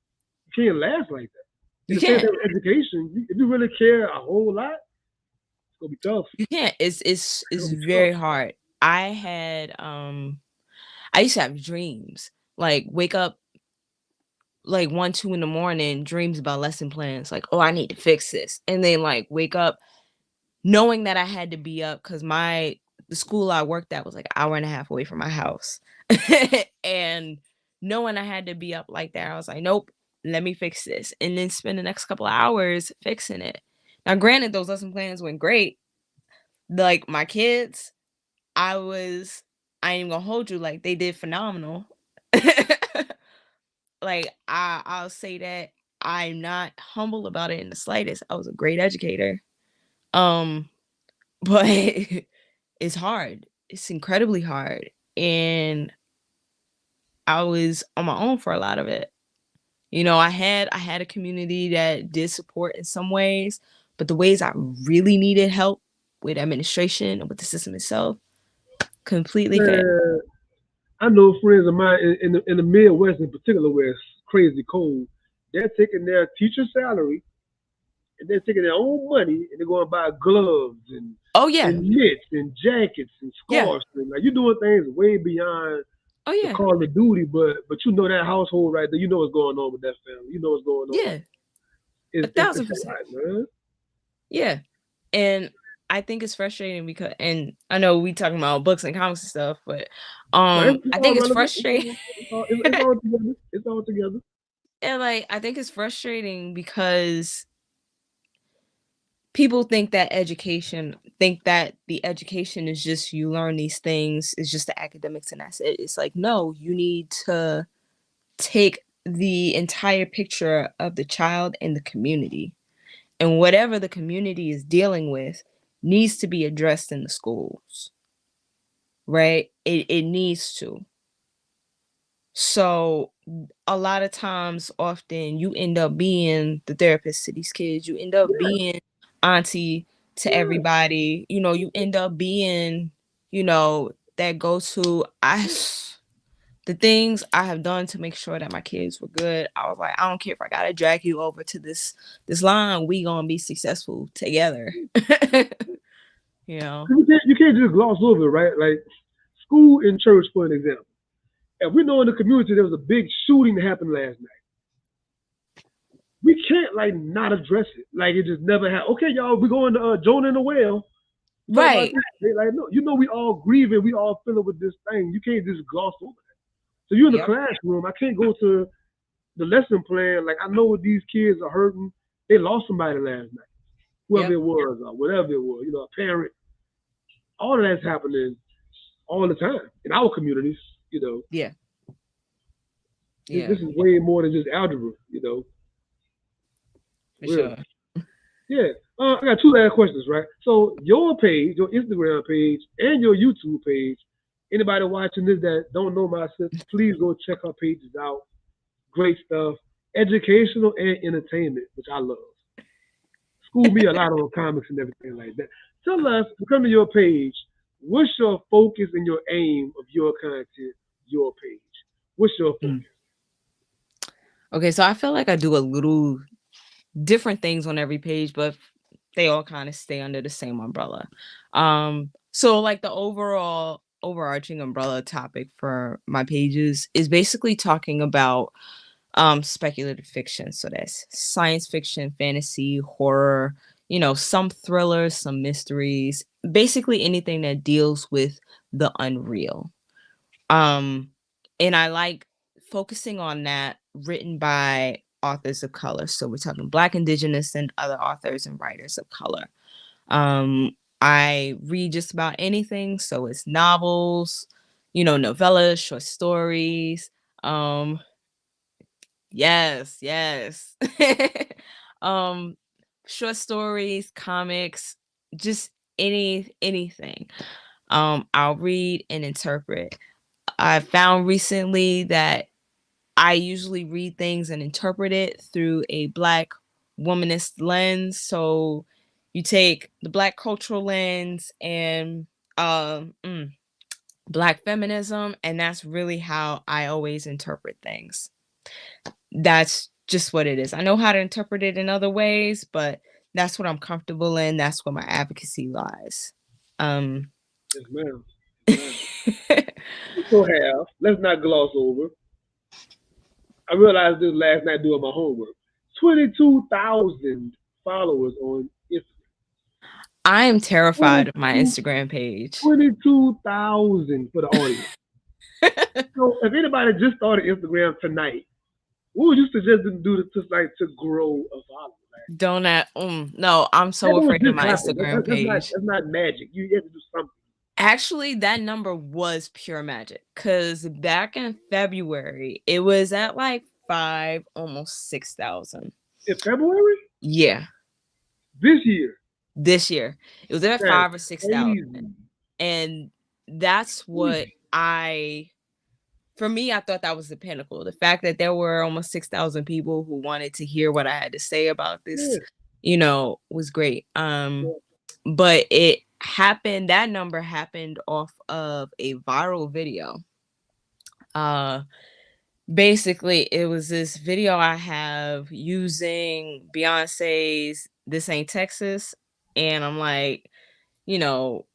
You can't last like that. In you the same can't. thing with education, if you really care a whole lot, it's gonna be tough. You can't. It's It's gonna be tough. very hard. I used to have dreams. Like wake up like 1, 2 in the morning, dreams about lesson plans, like, oh, I need to fix this. And then like wake up knowing that I had to be up because my the school I worked at was like an hour and a half away from my house. And knowing I had to be up like that, I was like, nope, let me fix this. And then spend the next couple of hours fixing it. Now, granted, those lesson plans went great. Like my kids, I ain't even gonna hold you, like they did phenomenal. Like I'll say that I'm not humble about it in the slightest. I was a great educator. Um, but it's hard. It's incredibly hard. And I was on my own for a lot of it. You know, I had a community that did support in some ways, but the ways I really needed help with administration and with the system itself completely failed. Man, I know friends of mine in the Midwest in particular where it's crazy cold. They're taking their teacher salary and they're taking their own money and they're going to buy gloves Oh yeah. and mitts and jackets and Yeah. scarves. And like you're doing things way beyond Oh the yeah. call of duty, but you know that household right there. You know what's going on with that family. You know what's going on. Yeah. a It's thousand a percent. lot, man. Yeah. And I think it's frustrating because, and I know we talking about books and comics and stuff, but No, it's I all think it's relevant. frustrating. It's all together. It's all together. And like I think it's frustrating because people think that the education is just you learn these things, it's just the academics and that's it. It's like, no, you need to take the entire picture of the child and the community. And whatever the community is dealing with needs to be addressed in the schools, right? It needs to. So a lot of times, often you end up being the therapist to these kids. You end up Yeah, being auntie to yeah. everybody. You know, you end up being, that go to the things I have done to make sure that my kids were good. I was like, I don't care if I gotta drag you over to this line. We gonna be successful together. you know. You can't just gloss over it, right? Like school and church, for an example. If we know in the community there was a big shooting that happened last night, we can't like not address it. Like it just never happened. Okay, y'all, we're going to Jonah in the whale. We talk about Right. this. They like, no, we all grieving, we all feeling with this thing. You can't just gloss over it. So you're in the Yep. classroom. I can't go to the lesson plan. Like I know these kids are hurting. They lost somebody last night, whoever Yep. it was, or whatever it was. A parent. All of that's happening all the time in our communities. You know, Yeah. this, Yeah. this is way more than just algebra. For Really. sure. Yeah. I got two last questions, right? So your page, your Instagram page, and your YouTube page. Anybody watching this that don't know my sister, please go check her pages out. Great stuff, educational and entertainment, which I love. School me a lot on comics and everything like that. Tell us, come to your page. What's your focus and your aim of your content, your page? What's your Mm. focus? Okay, so I feel like I do a little different things on every page, but they all kind of stay under the same umbrella. So like the overall overarching umbrella topic for my pages is basically talking about speculative fiction. So that's science fiction, fantasy, horror, some thrillers, some mysteries, basically anything that deals with the unreal. Um, and I like focusing on that written by authors of color. So we're talking Black, Indigenous, and other authors and writers of color. Um, I read just about anything. So it's novels, novellas, short stories. Um, yes, yes. um, Short stories, comics, just anything. I'll read and interpret. I found recently that I usually read things and interpret it through a Black womanist lens. So you take the Black cultural lens and um, mm, Black feminism, and that's really how I always interpret things. That's just what it is. I know how to interpret it in other ways, but that's what I'm comfortable in. That's where my advocacy lies. Um, Yes, ma'am. Yes, ma'am. So have let's not gloss over. I realized this last night doing my homework. 22,000 followers on Instagram. I am terrified of my 22 Instagram page. 22,000 for the audience. So if anybody just started Instagram tonight, what would you suggest them do to grow a following? Don't that no, I'm That so don't afraid of just my happen. Instagram page. That's not magic. You have to do something. Actually, that number was pure magic because back in February, it was at like five, almost 6,000. In February Yeah, this year, this year it was at that's 5 or 6,000, crazy. and that's what Crazy. for me, I thought that was the pinnacle. The fact that there were almost 6,000 people who wanted to hear what I had to say about this, Yeah. was great. Yeah. But it happened, that number happened off of a viral video. Uh, Basically, it was this video I have using Beyonce's This Ain't Texas. And I'm like, you know,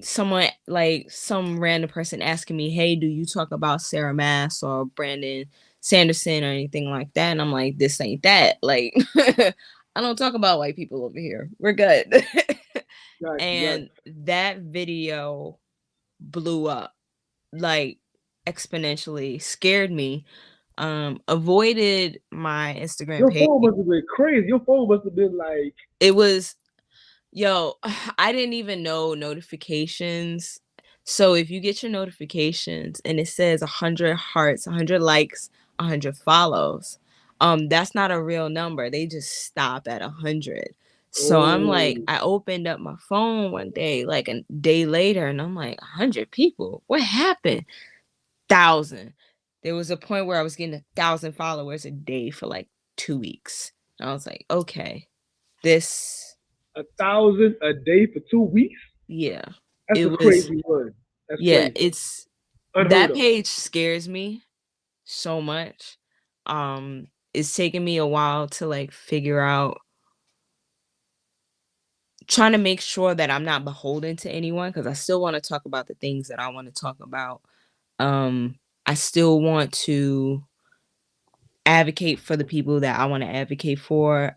someone like some random person asking me, "Hey, do you talk about Sarah Mass or Brandon Sanderson or anything like that?" And I'm like, "This ain't that. Like, I don't talk about white people over here. We're good." Got you. Got And that video blew up like exponentially, scared me. Avoided my Instagram Your page. phone must have been crazy. Your phone must have been like, It was Yo, I didn't even know notifications. So if you get your notifications and it says 100 hearts, 100 likes, 100 follows, that's not a real number. They just stop at 100. So I'm like, oh, I opened up my phone one day, like a day later, and I'm like, 100 people. What happened? 1,000. There was a point where I was getting 1,000 followers a day for like 2 weeks. And I was like, okay, this 1,000 a day for 2 weeks? yeah, That's it a was crazy one. That's yeah, crazy. it's Unheard that of. page scares me so much. It's taken me a while to like figure out, trying to make sure that I'm not beholden to anyone because I still want to talk about the things that I want to talk about. I still want to advocate for the people that I want to advocate for,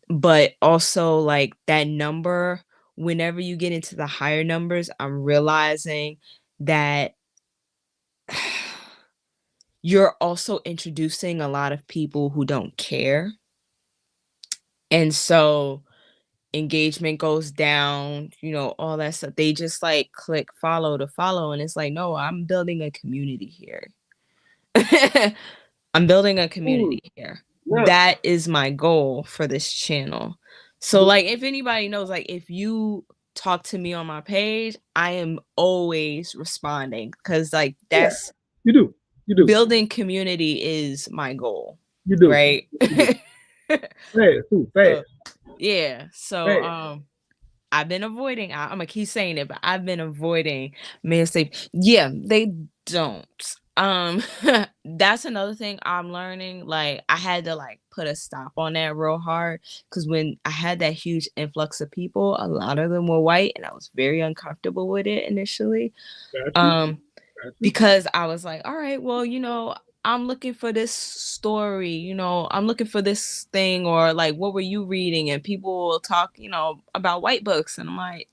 but also like that number, whenever you get into the higher numbers, I'm realizing that you're also introducing a lot of people who don't care. And so engagement goes down, all that stuff. They just like click follow to follow. And it's like, no, I'm building a community here. I'm building a Mm, community here. yeah. That is my goal for this channel. So, But like, if anybody knows, like, if you talk to me on my page, I am always responding because, like, yeah, that's you do. You do. building community is my goal, You do. right? You do. Fast, too. So, Fast. yeah. So, Fast. I've been avoiding. I'm gonna keep saying it, but I've been avoiding mistake. Yeah, they don't. Um, that's another thing I'm learning. Like, I had to like put a stop on that real hard because when I had that huge influx of people, a lot of them were white, and I was very uncomfortable with it initially. Got you. Um, Got you. because I was like, all right, well, I'm looking for this story, I'm looking for this thing, or like, what were you reading? And people will talk, about white books. And I'm like,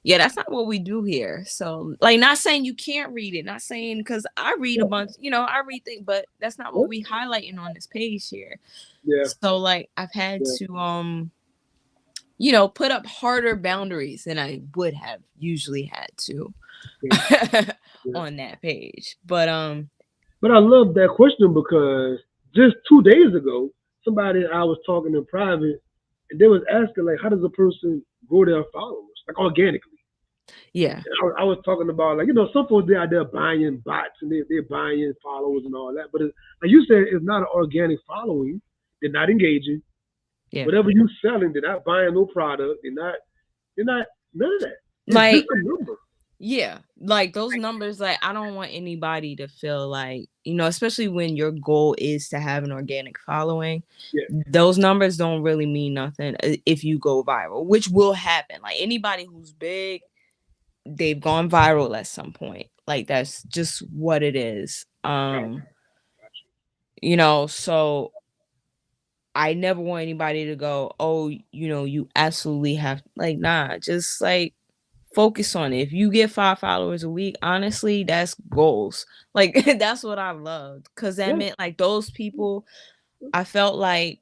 yeah, that's not what we do here. So, like, not saying you can't read it, not saying, because I read a Yeah. bunch, I read things, but that's not Yeah. what we highlighting on this page here. Yeah. So, like, I've had Yeah. to, put up harder boundaries than I would have usually had to Yeah. Yeah. on that page. But, But I love that question because just 2 days ago, somebody I was talking in private, and they was asking like, how does a person grow their followers like organically? yeah. And I was talking about like some folks they out there buying bots and they're buying followers and all that. But like you said, it's not an organic following. They're not engaging. Yeah. Whatever you selling, they're not buying no product. They're not none of that. It's just Like, a number. yeah, like those numbers, like I don't want anybody to feel like, especially when your goal is to have an organic following, Yeah. those numbers don't really mean nothing if you go viral, which will happen. Like anybody who's big, they've gone viral at some point. Like that's just what it is. Gotcha. So I never want anybody to go, oh, you absolutely have, like, nah, just like focus on it. If you get 5 followers a week, honestly, that's goals. Like, that's what I loved. Cause that Yeah, meant like those people, I felt like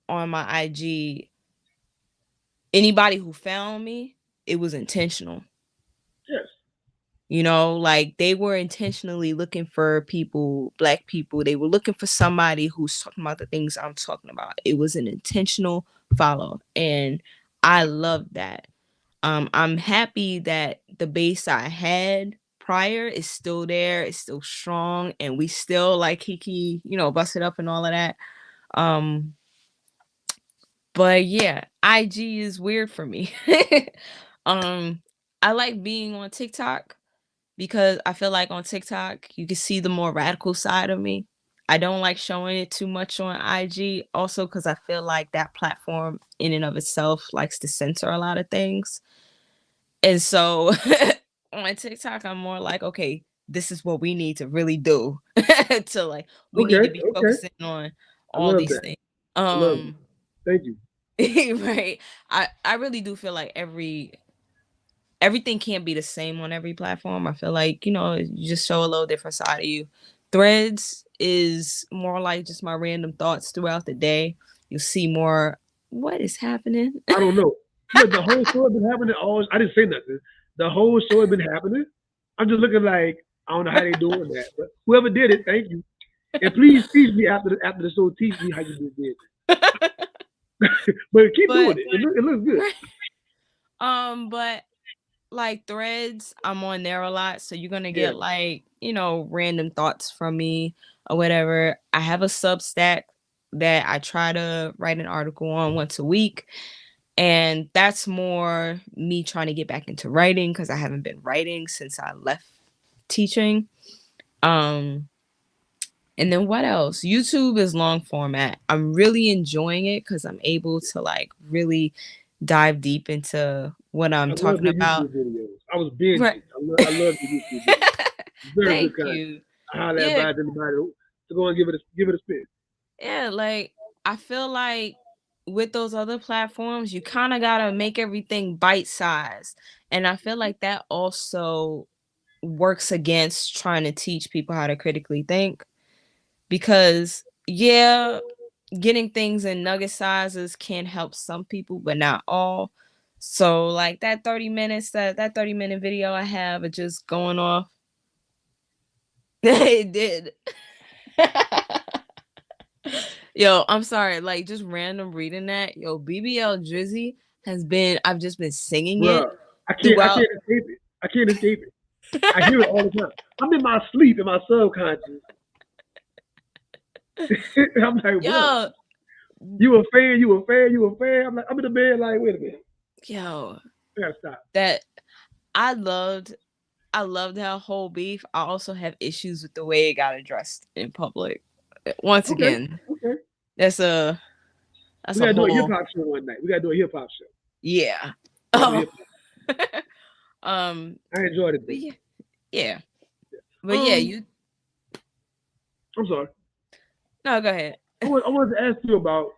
on my IG, anybody who found me, it was intentional. yes. Like they were intentionally looking for people, black people. They were looking for somebody who's talking about the things I'm talking about. It was an intentional follow. And I love that. I'm happy that the base I had prior is still there, it's still strong, and we still like Kiki, bust it up and all of that. Um, but yeah, IG is weird for me. um, I like being on TikTok because I feel like on TikTok you can see the more radical side of me. I don't like showing it too much on IG, also because I feel like that platform in and of itself likes to censor a lot of things. And so on TikTok, I'm more like, okay, this is what we need to really do to like we Okay, need to be okay. focusing on I all love these that. things. I love it. Thank you. Right. I really do feel like everything can't be the same on every platform. I feel like, you just show a little different side of you. Threads is more like just my random thoughts throughout the day. You'll see more what is happening. I don't know. Look, the whole show has been happening. All I didn't say nothing. The whole show has been happening. I'm just looking like I don't know how they doing that, but whoever did it, thank you. And please teach me after the show. Teach me how you did it. But keep doing but it. It looks good. but like Threads, I'm on there a lot, so you're gonna Yeah. get like, random thoughts from me or whatever. I have a Substack that I try to write an article on once a week, and that's more me trying to get back into writing because I haven't been writing since I left teaching. Um, and then what else? YouTube is long format. I'm really enjoying it because I'm able to like really dive deep into what I'm I love talking your about. YouTube videos. I was Right. binging. I love your YouTube videos. Very good Thank content. you. I highly Yeah, advise anybody to go and give it a spin. yeah, like I feel like with those other platforms, you kind of got to make everything bite-sized. And I feel like that also works against trying to teach people how to critically think because yeah, getting things in nugget sizes can help some people, but not all. So like that 30 minutes, that 30-minute video I have of just going off, it did. Yo, I'm sorry, like just random reading that. Yo, BBL Drizzy I've just been singing Bruh, it I throughout. can't escape it. I can't escape it. I hear it all the time. I'm in my sleep, in my subconscious. I'm like, bro, Yo, you a fan, you a fan, you a fan. I'm like, I'm in the bed, like, wait a minute. yo, I gotta stop. that I loved I loved that whole beef. I also have issues with the way it got addressed in public. Once Okay, again, okay. that's a that's We a gotta do a hip whole hop show one night. We gotta do a hip hop show. yeah. We gotta do Oh. hip hop. um I enjoyed it but though. yeah, yeah. But yeah, Um, you I'm sorry. no, go ahead. I wanted to ask you about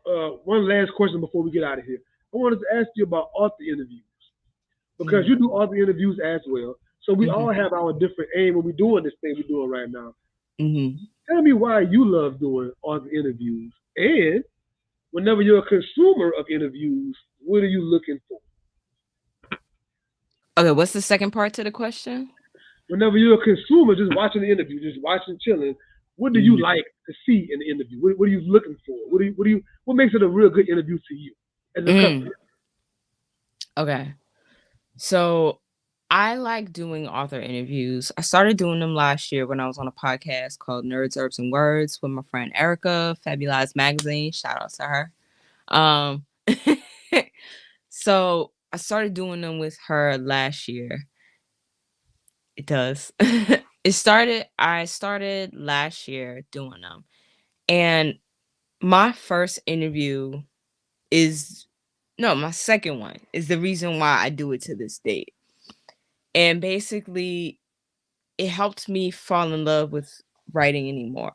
one last question before we get out of here. I wanted to ask you about author interviews because Mm, you do author interviews as well. So we mhm, all have our different aim when we're doing this thing we're doing right now. mhm. Tell me why you love doing author interviews, and whenever you're a consumer of interviews, what are you looking for? Okay, what's the second part to the question? Whenever you're a consumer, just watching the interview, just watching, chilling, what do you Mhm, like to see in the interview? What are you looking for? What makes it a real good interview to you as a mm. customer? Okay. So I like doing author interviews. I started doing them last year when I was on a podcast called Nerds, Herbs, and Words with my friend Erica, Fabulous Magazine. Shout out to her. Um, so I started doing them with her last year. It does. I started last year doing them. And my first interview is no, my second one is the reason why I do it to this date. And basically it helped me fall in love with writing anymore.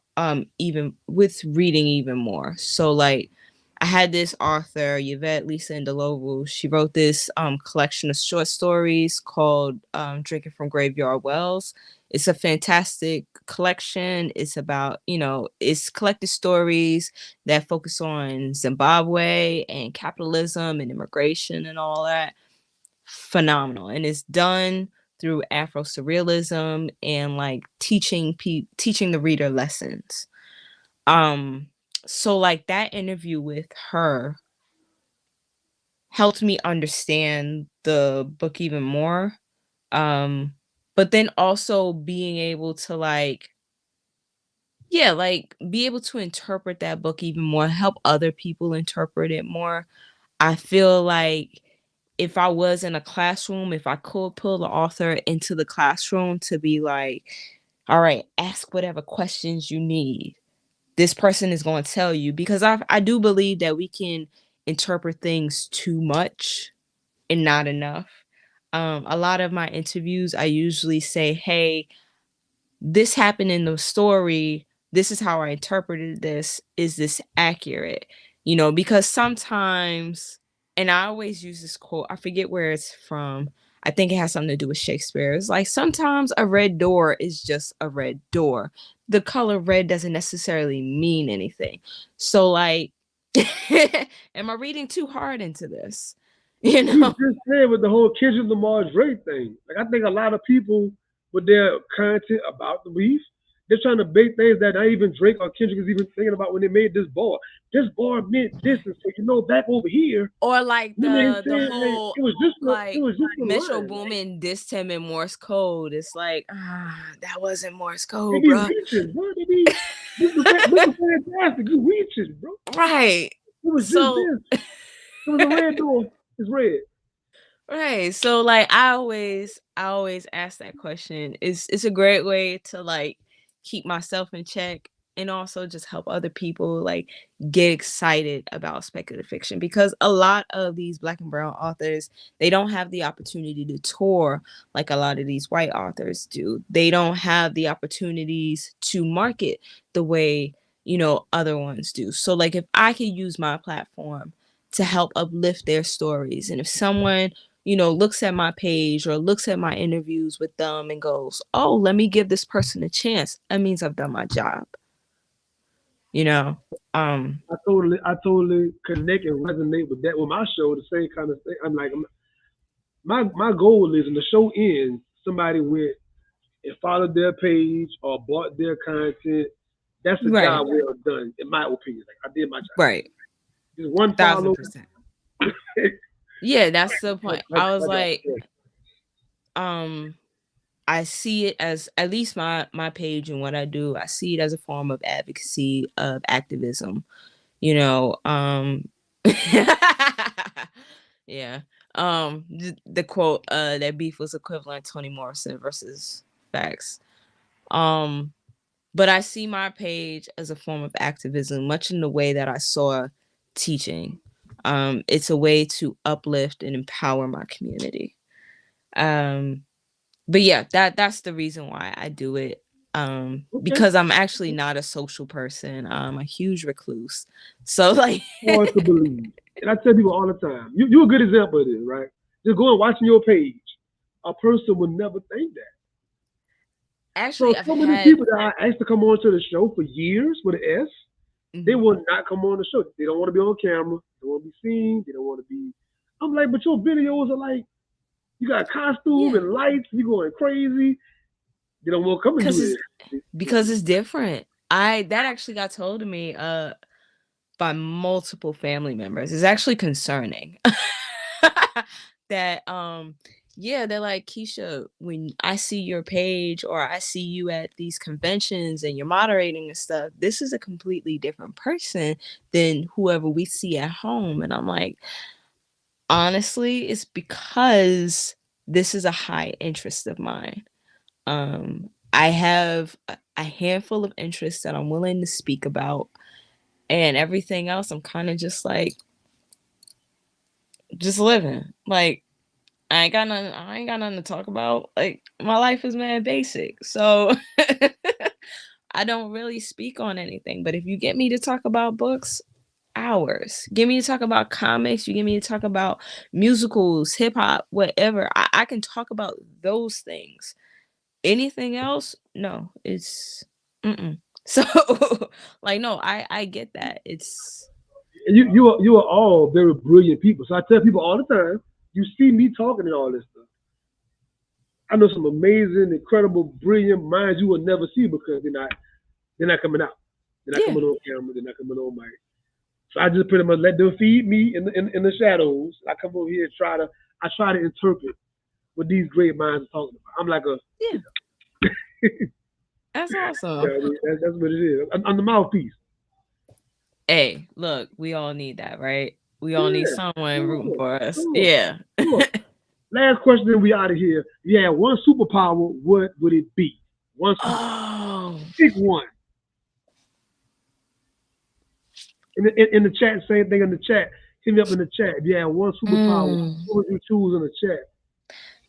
Even with reading even more. So like I had this author, Yvette Lisa Indelovu. She wrote this collection of short stories called Drinking from Graveyard Wells. It's a fantastic collection. It's about, it's collected stories that focus on Zimbabwe and capitalism and immigration and all that. Phenomenal. And it's done through Afro surrealism and like teaching the reader lessons. So like that interview with her helped me understand the book even more. But then also being able to be able to interpret that book even more, help other people interpret it more. I feel like if I was in a classroom, if I could pull the author into the classroom to be like, all right, ask whatever questions you need. This person is going to tell you, because I do believe that we can interpret things too much and not enough. A lot of my interviews, I usually say, hey, this happened in the story. This is how I interpreted this. Is this accurate? Because sometimes, and I always use this quote, I forget where it's from. I think it has something to do with Shakespeare. It's like sometimes a red door is just a red door. The color red doesn't necessarily mean anything. So, like, am I reading too hard into this? You You know? just said with the whole Kendrick Lamar Drake thing. Like I think a lot of people with their content about the beef, they're trying to bait things that not even Drake or Kendrick is even thinking about when they made this bar. This bar meant this, and so back over here, Or like you know what I'm the saying? Like whole it like was just a Metro line. Like Boomin dissed him in Morse code. It's like, that wasn't Morse they code, be bruh. reaching, bro. They be Mr. Fantastic, you reaching, bro. Right. It was just So this. It was a red door. It's red. right. So like I always ask that question. It's a great way to like keep myself in check and also just help other people like get excited about speculative fiction, because a lot of these black and brown authors, they don't have the opportunity to tour like a lot of these white authors do. They don't have the opportunities to market the way, other ones do. So like if I could use my platform to help uplift their stories, and if someone looks at my page or looks at my interviews with them and goes, oh, let me give this person a chance, that means I've done my job, you know? Um, I totally connect and resonate with that with my show. The same kind of thing. I'm like, my goal is, when the show ends, somebody went and followed their page or bought their content. That's a right, job well done, in my opinion. Like I did my job. right. Just one Thousand follow. percent. Yeah, that's the point. I, I was I got like, yeah. um, I see it as, at least my page and what I do, I see it as a form of advocacy, of activism, you know. Yeah. The quote, that beef was equivalent Toni Morrison versus facts. Um, but I see my page as a form of activism, much in the way that I saw teaching. It's a way to uplift and empower my community. Um, but yeah, that's the reason why I do it. Okay. Because I'm actually not a social person. I'm a huge recluse. So like Hard to believe. And I tell people all the time, you're a good example of this, right? Just go and watching your page. A person would never think that. So actually I've so many had people that I asked to come on to the show for years with an S, they mhm. will not come on the show. They don't want to be on camera. They don't want to be seen. They don't want to be. I'm like, but your videos are like, you got costume Yeah, and lights. You going crazy. They don't want to come and do because it's this. because it's different. I That actually got told to me by multiple family members. It's actually concerning. That yeah, they're like, Keisha, when I see your page or I see you at these conventions and you're moderating and stuff, this is a completely different person than whoever we see at home. And I'm like, honestly, it's because this is a high interest of mine. I have a handful of interests that I'm willing to speak about, and everything else I'm kind of just like, just living. Like, I ain't got nothing to talk about. Like, my life is mad basic. So I don't really speak on anything. But if you get me to talk about books, hours. Give me to talk about comics, you give me to talk about musicals, hip hop, whatever. I can talk about those things. Anything else? No, it's mm-mm. So like no, I get that. It's And you are all very brilliant people. So I tell people all the time, you see me talking and all this stuff. I know some amazing, incredible, brilliant minds you will never see because they're not coming out. They're not yeah. coming on camera. They're not coming on mic. So I just pretty much let them feed me in the shadows. I come over here and try to interpret what these great minds are talking about. I'm like a Yeah. That's yeah, awesome. I mean, that's what it is. I'm the mouthpiece. Hey, look, we all need that, right? We all need Yeah, someone rooting sure, for us. sure, Yeah. sure. Last question, then we out of here. Yeah, one superpower, what would it be? One superpower. Oh. Pick one. In the chat, same thing in the chat. Hit me up in the chat. If you had one superpower, Mm. what would you choose in the chat?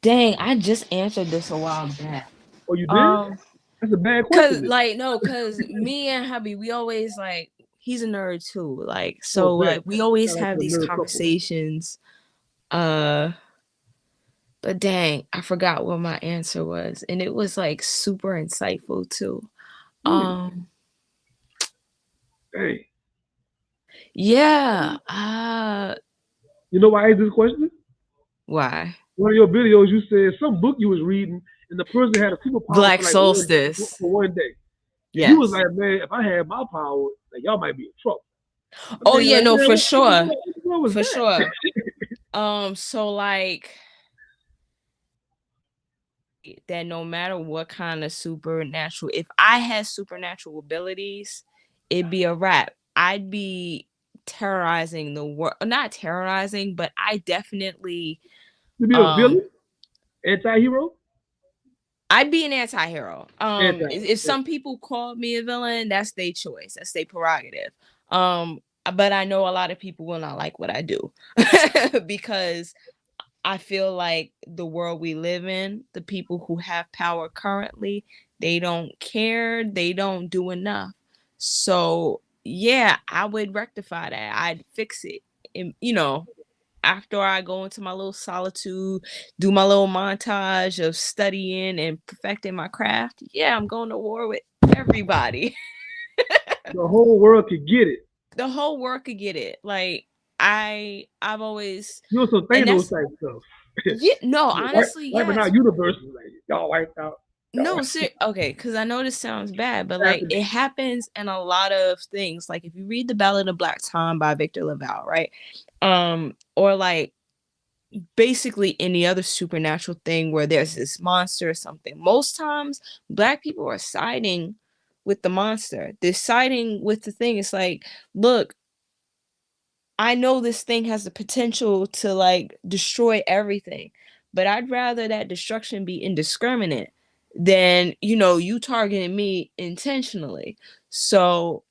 Dang, I just answered this a while back. Oh, you did? Um, That's a bad cause question. Then. like no, cause me and hubby, we always like he's a nerd too. Like Oh, so bet. like we always Shout out have to the these nerd couple. conversations. Uh but dang, I forgot what my answer was. And it was like super insightful too. Hmm. Um Dang. yeah. You know why I asked this question? Why? One of your videos, you said some book you was reading, and the person had a superpower Black for like one solstice. for one day, and you was Yes. like, man, if I had my power, like y'all might be in trouble. I'm Oh thinking yeah, like, no, man, for what sure. was For that? sure. So like that no matter what kind of supernatural, if I had supernatural abilities, it'd be a wrap. I'd be terrorizing the world. Not terrorizing, but I definitely To be a um villain, anti-hero, I'd be an anti-hero. anti. If Yeah. some people call me a villain, that's their choice. That's their prerogative. Um, but I know a lot of people will not like what I do because I feel like the world we live in, the people who have power currently, they don't care, they don't do enough. So, yeah, I would rectify that. I'd fix it. And, after I go into my little solitude, do my little montage of studying and perfecting my craft, yeah, I'm going to war with everybody. The whole world could get it. The whole world could get it. Like I've always You know some and Thanos that's type stuff. yeah, no, honestly, Wiping yes. out universes, like y'all wiped out. Y'all No, okay, because I know this sounds bad, but like happening. it happens in a lot of things. Like if you read The Ballad of Black Tom by Victor Laval, right? Or like basically any other supernatural thing where there's this monster or something. Most times black people are siding with the monster. They're siding with the thing. It's like, look, I know this thing has the potential to like destroy everything, but I'd rather that destruction be indiscriminate than, you targeting me intentionally. So,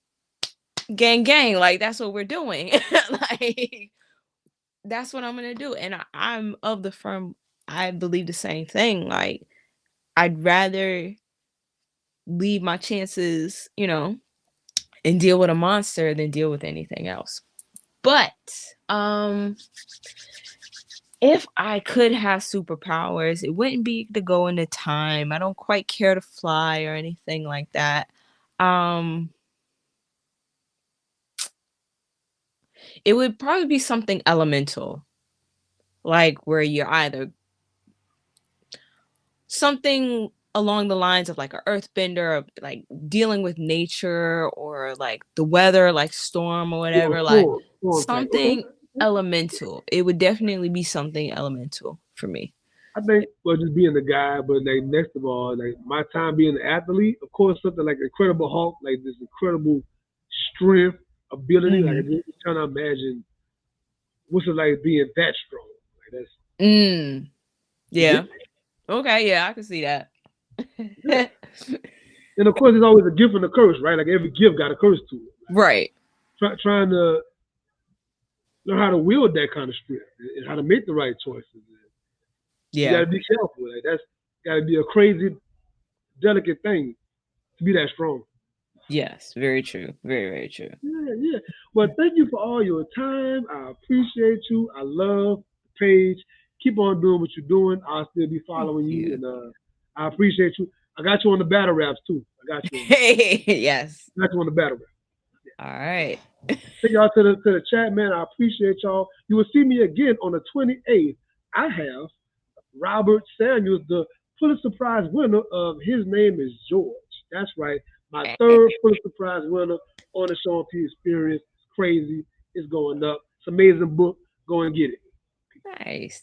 gang, gang, like that's what we're doing. Like, that's what I'm going to do. And I'm of the firm, I believe the same thing. Like, I'd rather leave my chances, and deal with a monster than deal with anything else. But, if I could have superpowers, it wouldn't be to go into time. I don't quite care to fly or anything like that. Um, it would probably be something elemental, like where you're either something along the lines of like an earthbender, or like dealing with nature or like the weather, like storm or Or whatever, like storm type. Okay. something elemental. It would definitely be something elemental for me. I think well just being the guy, but like next of all, like my time being an athlete, of course something like Incredible Hulk, like this incredible strength, ability. Like I Mhm. just trying to imagine what's it like being that strong. Like that's Mm, yeah. yeah. Okay, yeah, I can see that. Yeah. And of course, there's always a gift and a curse, right? Like every gift got a curse to it. Right. Trying to learn how to wield that kind of strength and how to make the right choices. You got Yeah. to be careful. Like that's got to be a crazy, delicate thing to be that strong. Yes, very true. Very, very true. Yeah. Well, thank you for all your time. I appreciate you. I love the page. Keep on doing what you're doing. I'll still be Thank following you, you. and I appreciate you. I got you on the battle raps too. I got you on that. Yes. I got you on the battle rap. All right. Thank y'all to the chat, man. I appreciate y'all. You will see me again on the 28th. I have Robert Samuels, the Pulitzer Prize winner of His Name is George. That's right. My third Pulitzer Prize winner on the Sean P Experience. It's crazy. It's going up. It's an amazing book. Go and get it. Nice.